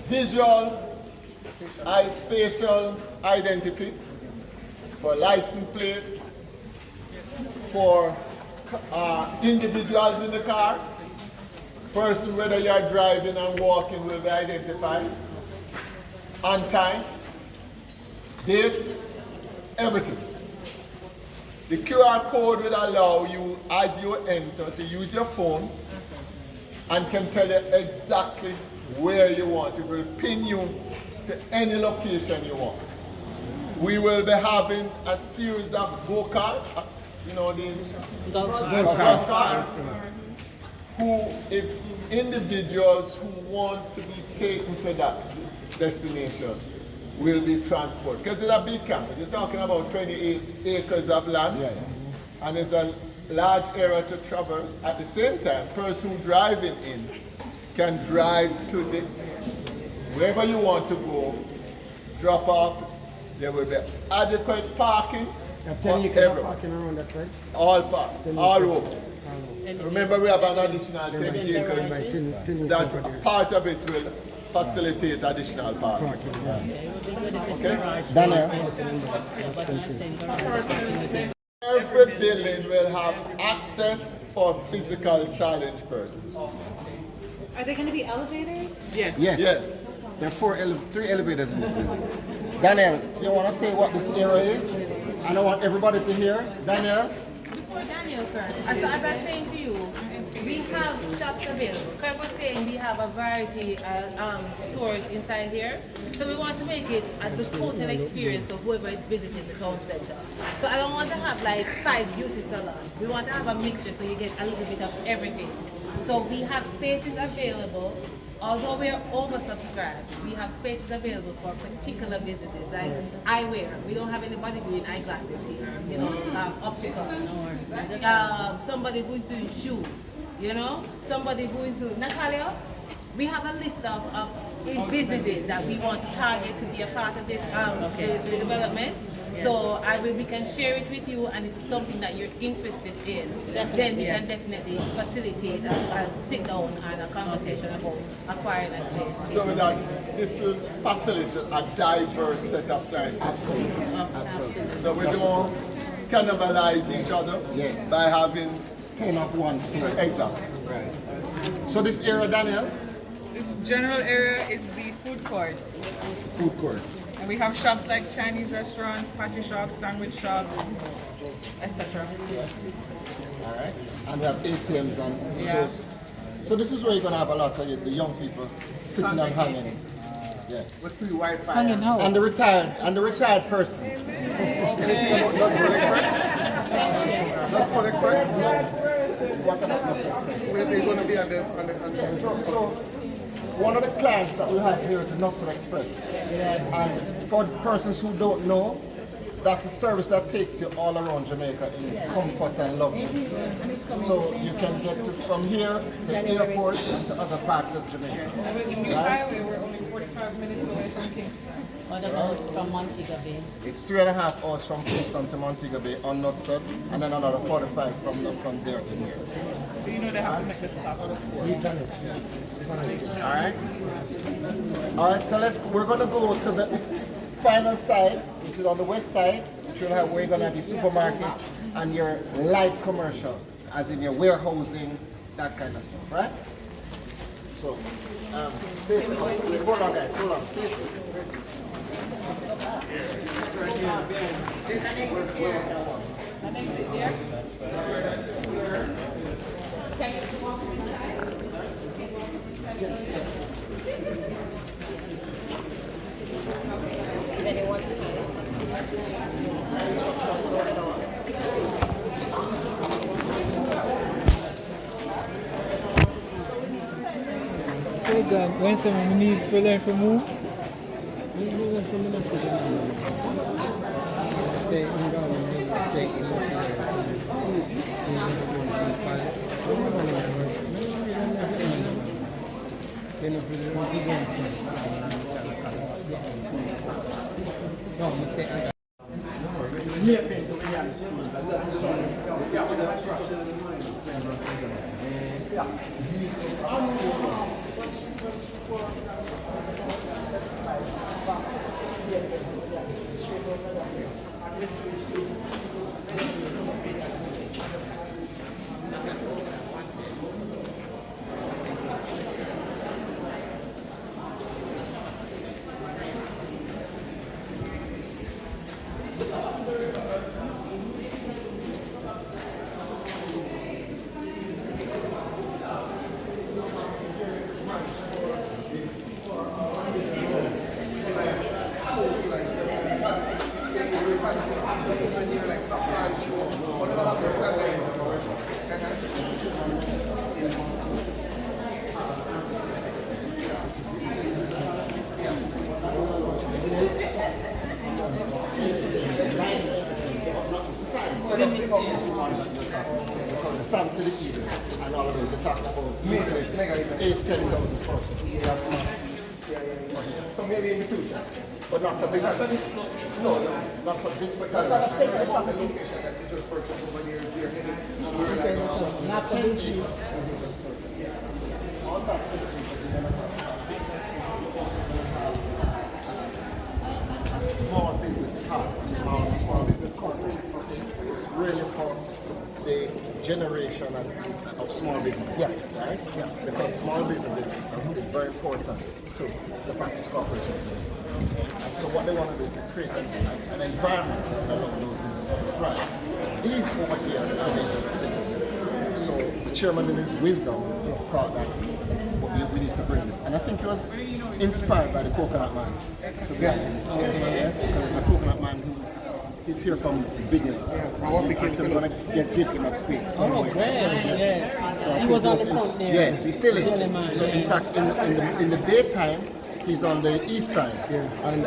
visual, facial identity for license plates, for individuals in the car, person whether you're driving and walking will be identified, on time, date, everything. The QR code will allow you, as you enter, to use your phone and can tell you exactly where you want. It will pin you to any location you want. We will be having a series of go-karts, you know, these go-karts, who, if individuals who want to be taken to that destination, will be transported. Because it's a big campus. You're talking about 28 acres of land, and it's a large area to traverse. At the same time, person who driving in can drive to the wherever you want to go, drop off. There will be adequate parking. Parking around that side. All park, all over. Remember, we have an additional 10 acres. That part of it will facilitate additional parking. Okay? Daniel. Every building will have access for physical challenge persons. Are there going to be elevators? Yes. Yes. There are 3 elevators in this building. Daniel, you want to say what this area is? And I want everybody to hear. Daniel? Before Daniel, Kurt, as I was saying to you, we have shops available. Kurt was saying we have a variety of stores inside here. So we want to make it the total experience of whoever is visiting the town center. So I don't want to have like 5 beauty salons. We want to have a mixture so you get a little bit of everything. So we have spaces available. Although we are oversubscribed, we have spaces available for particular businesses like eyewear. We don't have anybody doing eyeglasses here, you know, optical. Somebody who is doing shoe, you know, somebody who is doing, Natalia, we have a list of businesses that we want to target to be a part of this the development. So we can share it with you, and if it's something that you're interested in, then we can definitely facilitate and sit down and a conversation about acquiring a space. So that this will facilitate a diverse set of clients. Absolutely. So we don't cannibalize each other by having 10 of one store. Exactly. Right. So this area, Daniel? This general area is the food court. Food court. And we have shops like Chinese restaurants, patty shops, sandwich shops, etc. All right. And we have ATMs and those. So this is where you're going to have a lot of the young people sitting and hanging. Yes. With free Wi-Fi. Hanging out. And the retired persons. Anything about Nuts Food Express? Nuts Food Express? What about Nuts Food Express? We're going to be on the So one of the clients that we have here is the M.B.H.S Express. Yes. And for the persons who don't know, that's a service that takes you all around Jamaica in comfort and luxury. So you can get from here to the airport and to other parts of Jamaica. With the new highway, we're only 45 minutes away from Kingston. What about from Montego Bay? It's 3.5 hours from Kingston to Montego Bay on Nutsud, and then another 45 from there to here. Do you know they have to make this stop? We've done it. Alright. Alright, so we're gonna go to the final side, which is on the west side, which will have where you're gonna have your supermarket and your light commercial, as in your warehousing, that kind of stuff, right? So safely. Hold on guys, hold on. Safely. There's an exit here. An exit here? Can you walk inside? Hey God, when someone need for learn to move? Because the sun to the east and all of those, you're talking about easily 8,000-10,000 persons. So maybe in the future. But not for this. No, not for this because the location that you just purchased over there. Not for this. You just purchased. All that a small business park, a small business corporation. It's really for the generation of small businesses, right? Yeah. Because small businesses is very important to the Factories Corporation. And so what they want to do is to create an environment that allows those businesses to thrive. These over here are major businesses. So the chairman in his wisdom thought that we need to bring this. And I think he was inspired by the Coconut Man. Yes, because it's a Coconut Man who is here from the beginning. He's actually going to give him a space. Oh, great. Yes. So he was on the front there. Yes, he still is. So in fact, in the daytime, he's on the east side. And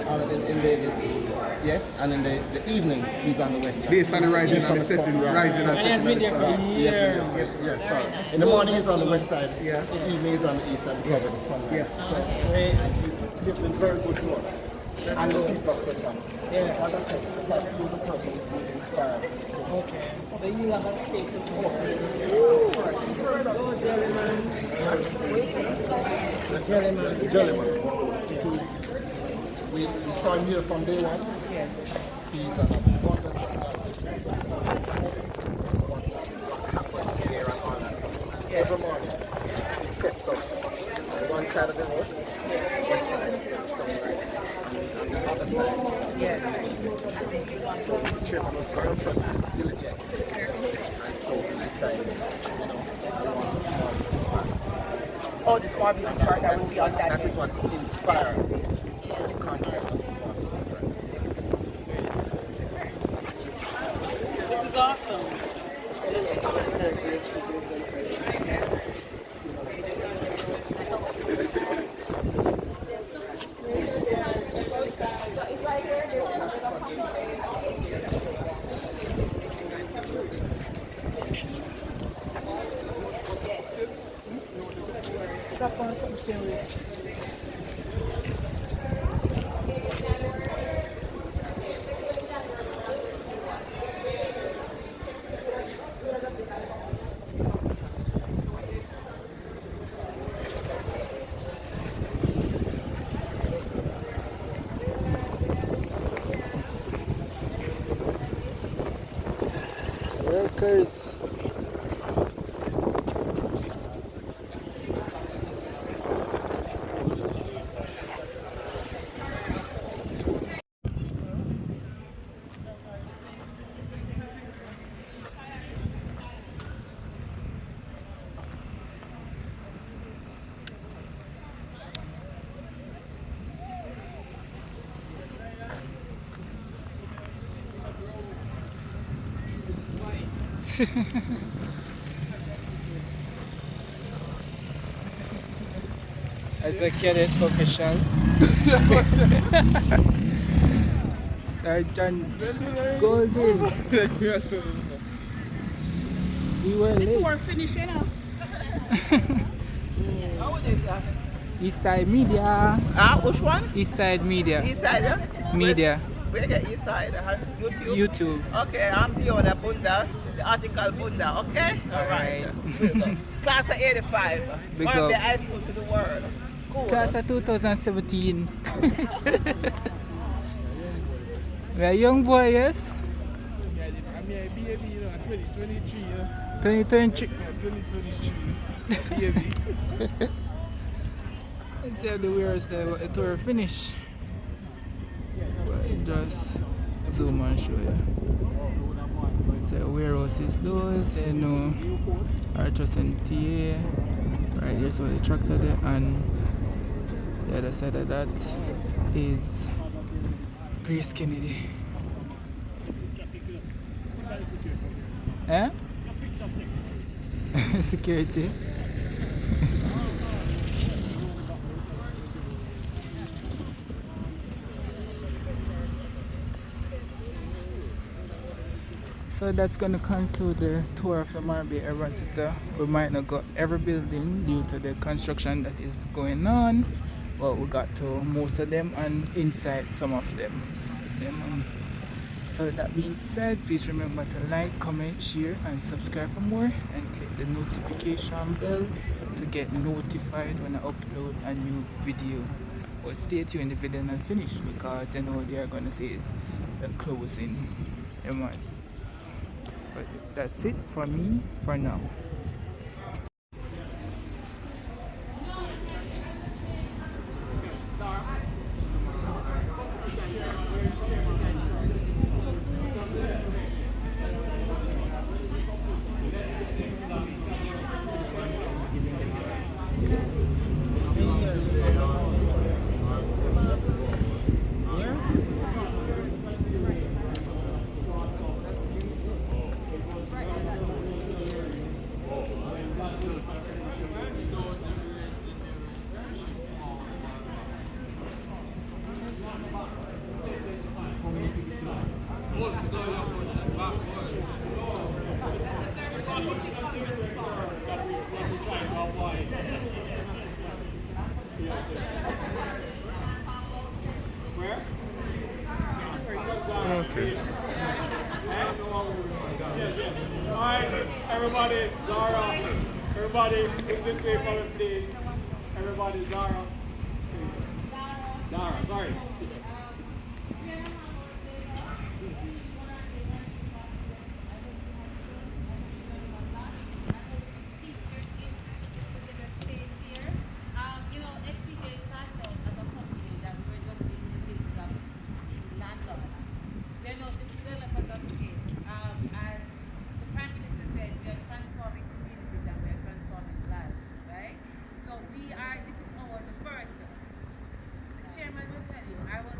in the evenings, he's on the west side. Based on the rising and the setting, rising and setting of the sun. Yes, sorry. In the morning, he's on the west side. Yeah. In the evening, he's on the east side because of the sun. Yeah. So he's been very good to us. And the people of St. Yes. Like I said, that he was a person who was inspired. Okay. So you have a steak to The jellyman. We saw him here from day one. Yes. He's an abundance of knowledge. What happened here and all that stuff. Every morning, he sets up on one side of the road, west side, somewhere, and on the other side. So the chairman was very impressed with his diligence. And so he decided, I want a small business park. Oh, the small business park that will be on that. That is what inspired the concept of the small business park. This is awesome. Workers. As a cadet official. Sergeant Golden. We were late. We're finishing up. How is that? Eastside Media. Which one? Eastside Media. Eastside? Media. Where get Eastside? YouTube? YouTube. Okay, I'm the owner, put that. the article Bunda, okay? All right. Alright. Class of 85. Big One of the up. high school to the world. Cool. Class of 2017. We are young boy, yes? I'm a baby, you know, 2023, you know. 2023. Yeah, 2023. Baby. Let's see how the wares the tour finish. But just zoom and show you. So warehouse is those, you know, Archers and TA. Right here's where the tractor there, and the other side of that is Grace Kennedy. Eh? Security. So that's going to conclude the tour of the Morant Bay Urban Center. We might not go every building due to the construction that is going on, but we got to most of them and inside some of them. So that being said, please remember to like, comment, share and subscribe for more, and click the notification bell to get notified when I upload a new video. But stay tuned, the video not finished, because you know they are going to say the closing. But that's it for me for now. Okay. Alright, everybody, Zara. Everybody, move this way for me, please. Everybody, Zara. Zara, sorry. This is our, the first. The chairman will tell you, I was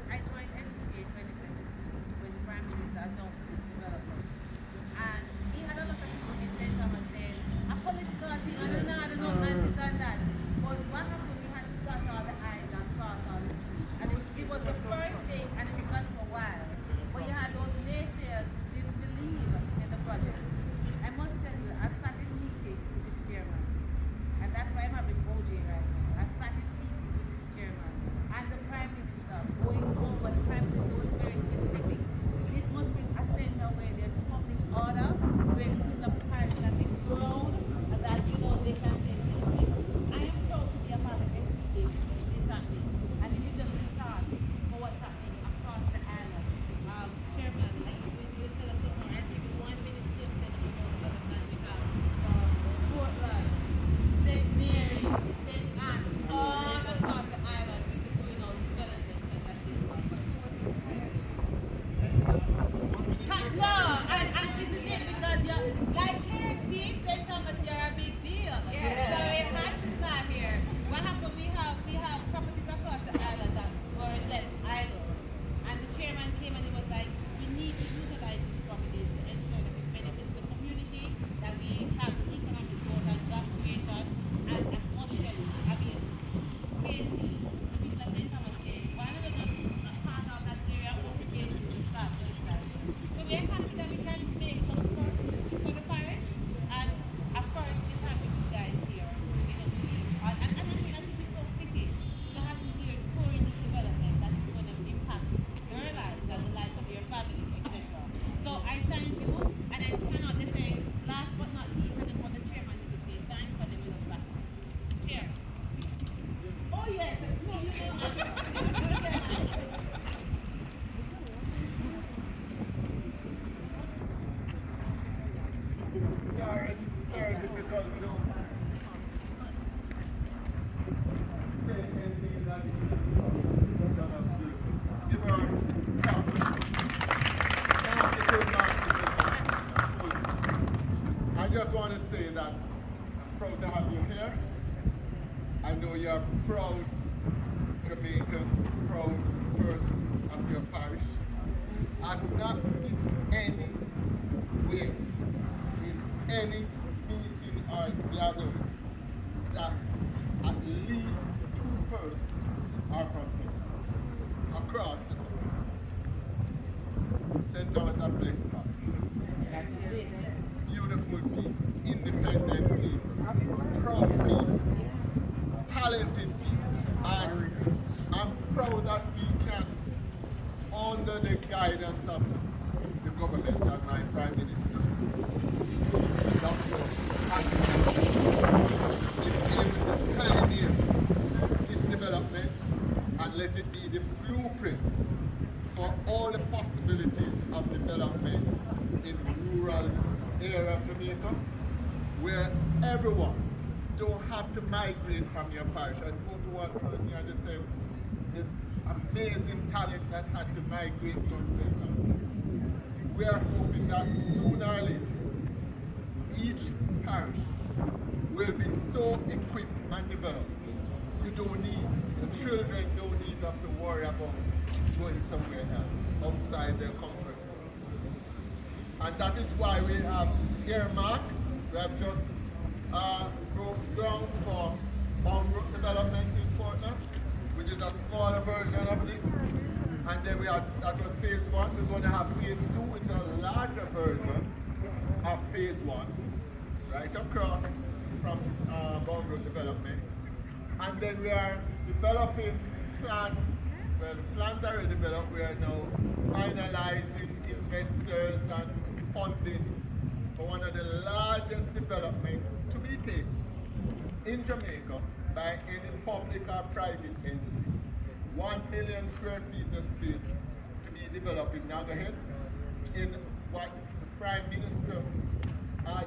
able to say anything that is beautiful. Give her a clap. I just want to say that I'm proud to have you here. I know you're a proud Jamaican, proud person of your parish. And not in any way, in any meeting or gathering, that at least 2 persons are from St. Thomas, across the country. St. Thomas are blessed God. Beautiful people, independent people, proud people, talented people, and I'm proud that we can, under the guidance of the government and my Prime Minister, Dr. is able to pioneer this development and let it be the blueprint for all the possibilities of development in rural area of Jamaica, where everyone don't have to migrate from your parish. I spoke to one person and they said the amazing talent that had to migrate from St. Thomas. We are hoping that sooner or later, each parish will be so equipped and developed. You don't need, the children don't need to have to worry about going somewhere else outside their comfort zone. And that is why we have earmarked, we have just broke ground for on-road development in Portland, which is a smaller version of this. And then that was phase 1. We're going to have phase 2, which is a larger version of phase 1, right across from Bound Road development. And then we are developing plans. Well, the plans are already developed. We are now finalizing investors and funding for one of the largest developments to be taken in Jamaica by any public or private entity. 1 million square feet of space to be developing now ahead in what the Prime Minister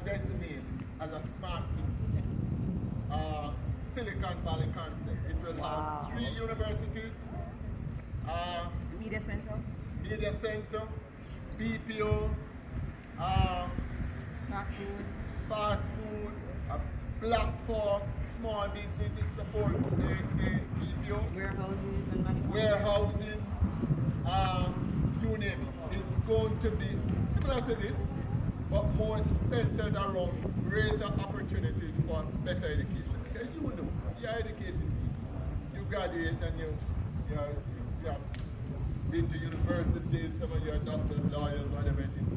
designated as a smart city. Silicon Valley concept. It will have 3 universities, Media center, BPO, fast food, a block for small businesses support the BPO, warehousing, you name it. It's going to be similar to this, but more centered around greater opportunities for better education. Okay, you know, you're educated people. You graduate and you have been to universities, some of your doctors, lawyers, whatever it is.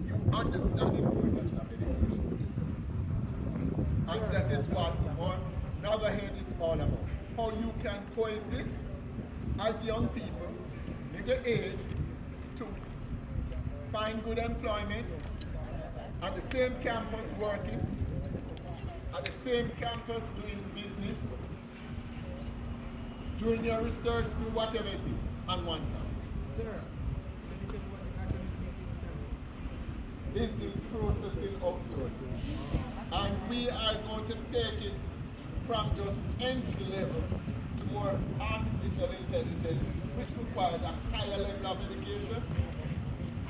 You understand the importance of education. And that is what Nagahead is all about. How you can coexist as young people, middle age, to find good employment at the same campus working, at the same campus doing business, doing your research, do whatever it is, on one time. Sir, business processing outsourcing. And we are going to take it from just entry level to more artificial intelligence, which requires a higher level of education,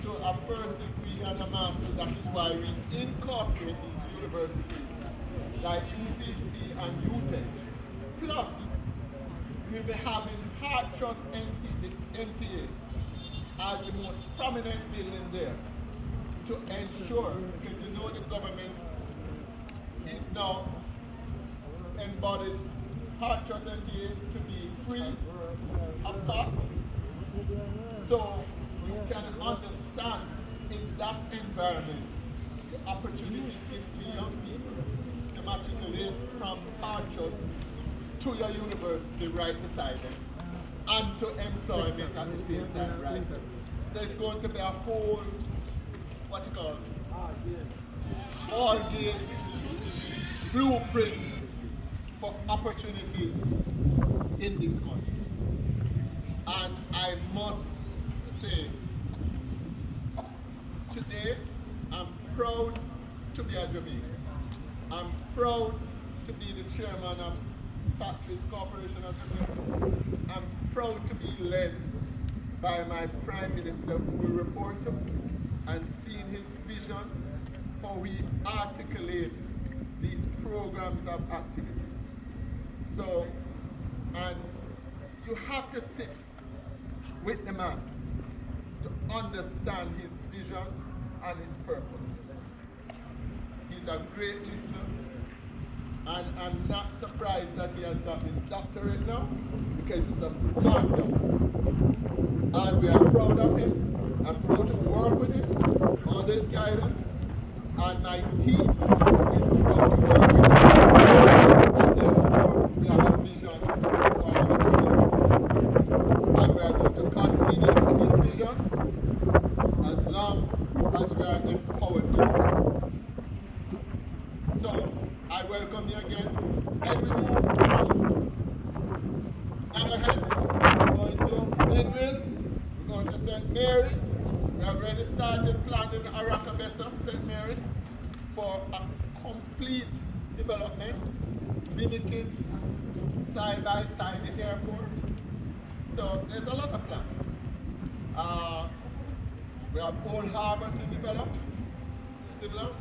to a first degree and a master's. That is why we incorporate these universities like UCC and UTech. Plus, we'll be having Heart Trust NTA as the most prominent building there to ensure, because you know the government is now embodied Heart Trust NTA to be free of cost. So you can understand in that environment the opportunities given to young people to matriculate from Heart Trust to your university right beside them, and to employment at the same time, right? So it's going to be a whole, what you call it, all game blueprint for opportunities in this country. And I must say, today I'm proud to be a Jamaican. I'm proud to be the chairman of Factories Corporation of Jamaica. I'm proud to be led by my Prime Minister, who will report to, and seeing his vision, how we articulate these programs of activities. So, and you have to sit with the man to understand his vision and his purpose. He's a great listener, and I'm not surprised that he has got his doctorate now, because he's a smart young. And we are proud of him. I'm proud to work with him on this guidance, and my team is proud to work with him. And therefore, we have a vision for our community. And we are going to continue this vision as long as we are empowered to do so. So, I welcome you again, and we move from Hammerhead, we're going to Renewal, we're going to St. Mary. We have already started planning Arakabessa, St. Mary, for a complete development, mimicking side by side the airport. So there's a lot of plans. We have Old Harbor to develop, similar,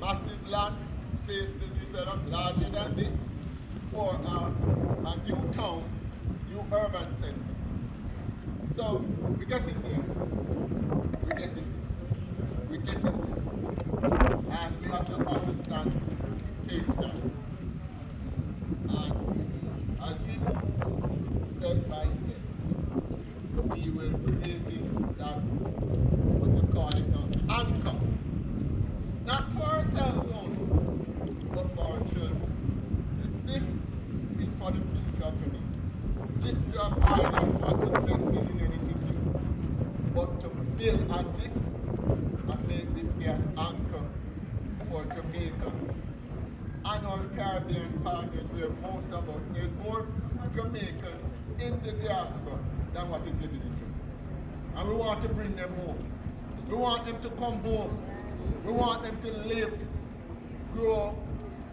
massive land space to develop, larger than this, for a new town, new urban center. So we're getting there. We're getting there. We're getting there. And we have to understand it takes time. And as we move step by step, we will create that, what you call it now, anchor. Not for ourselves only, but for our children. This is for the future of Jamaica. This job is not for investing in anything new, but to build on this and make this be an anchor for Jamaicans and our Caribbean partners, where most of us, there's more Jamaicans in the diaspora than what is living in Jamaica. And we want to bring them home. We want them to come home. We want them to live, grow,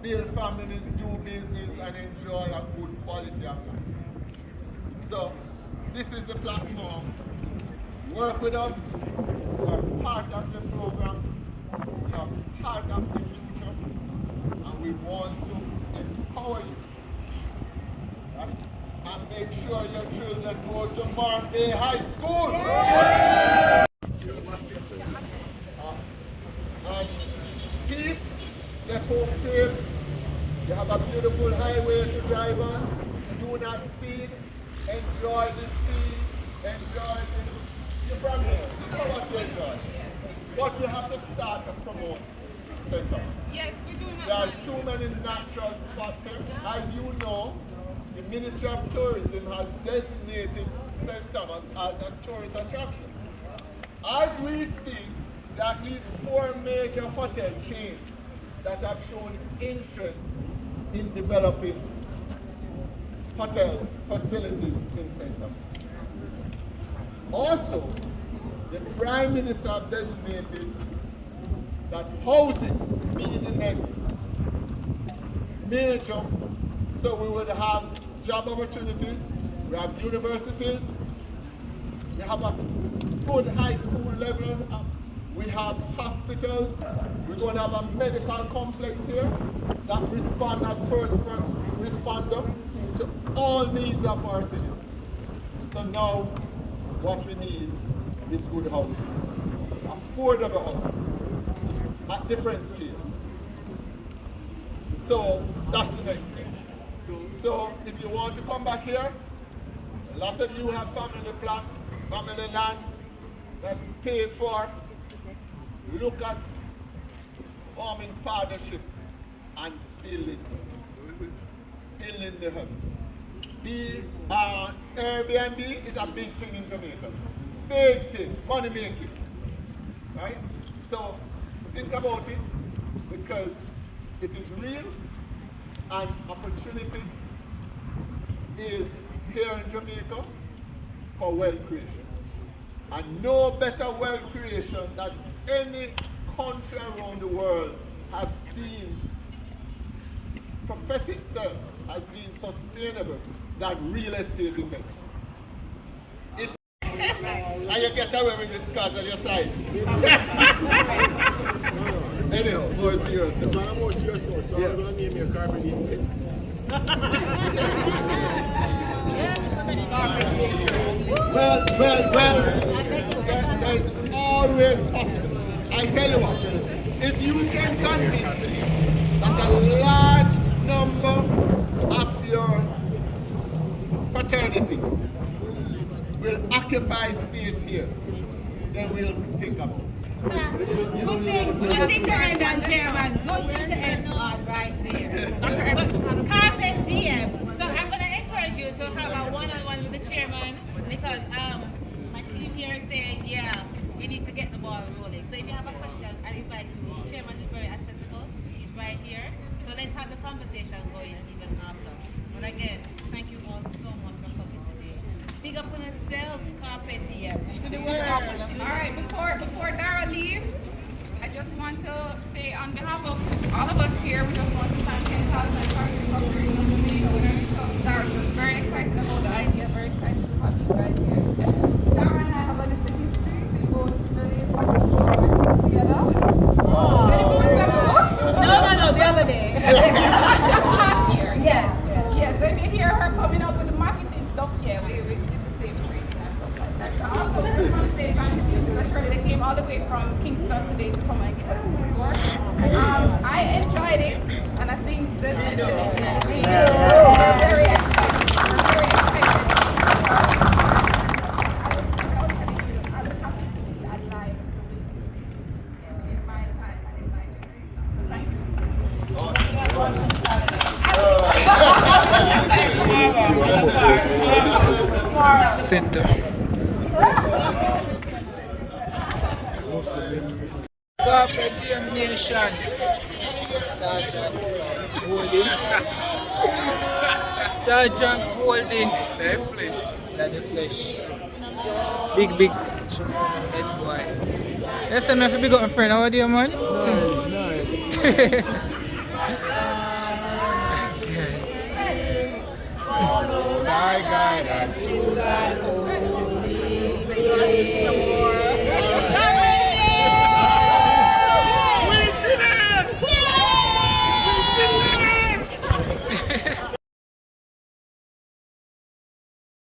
build families, do business, and enjoy a good quality of life. So, this is the platform. Work with us. We are part of the program. We are part of the future. And we want to empower you. Right? And make sure your children go to Morant Bay High School. Yeah. And peace, get home safe. You have a beautiful highway to drive on. Do not speed. Enjoy the sea. Enjoy the... You're from here. You know what to enjoy. But we have to start to promote St. Thomas. Yes, we do. There are too many natural spots here. As you know, the Ministry of Tourism has designated St. Thomas as a tourist attraction. As we speak, there are at least 4 major hotel chains that have shown interest in developing hotel facilities in St. Thomas. Also, the Prime Minister has designated that housing be the next major, so we would have job opportunities, we have universities, we have a good high school level, we have hospitals, we're going to have a medical complex here that responds as first responder to all needs of our citizens. So now what we need is good housing, affordable housing at different scales. So that's the next thing. So if you want to come back here, a lot of you have family plots, family lands that paid for. Look at forming partnership and building the hub. Airbnb is a big thing in Jamaica. Big thing, money making, right? So think about it, because it is real and opportunity is here in Jamaica for wealth creation. And no better wealth creation that any country around the world have seen invest itself has been sustainable than real estate invest. And you get away with it because of your size. Anyhow, more serious. So I'm more serious now, so I'm going to name your carbon in Well, there's always possible. I tell you what, if you can convince me that a large number of your fraternities will occupy space here, then we'll think about it. Good thing to end on, Chairman. Good thing to end on right there. Carpet DM. So I'm going to encourage you to have a one-on-one with the chairman because my team here is saying, yeah, we need to get the ball rolling. So if you have a question, I invite you. The chairman is very accessible. He's right here. So let's have the conversation going even after. But again, thank you all so much for coming today. Big up on yourself, Carpet DM. All right, before Dara leaves, I just want to say on behalf of all of us here, we just want to thank 10,000 for bringing us today. Dara is very excited about the idea, very excited to have you guys here. Dara and I have a little history. We both studied together. Many months ago. No, the other day. Just last year. Yes. Yes, when you hear her coming up with the marketing stuff, yeah, it's the same training and stuff like that. So also, I just want to say thank you because they came all the way from Kingston today to come and give us this tour. I enjoyed it, and I think this is very exciting. Very excited. I was happy to be alive in my time and in my Center. Carpet DM Nation. Sergeant Holding. Sergeant Holding. The flesh. The flesh. Big head boy. Yes, I'm have to big up my friend. How are you, man? Thy guidance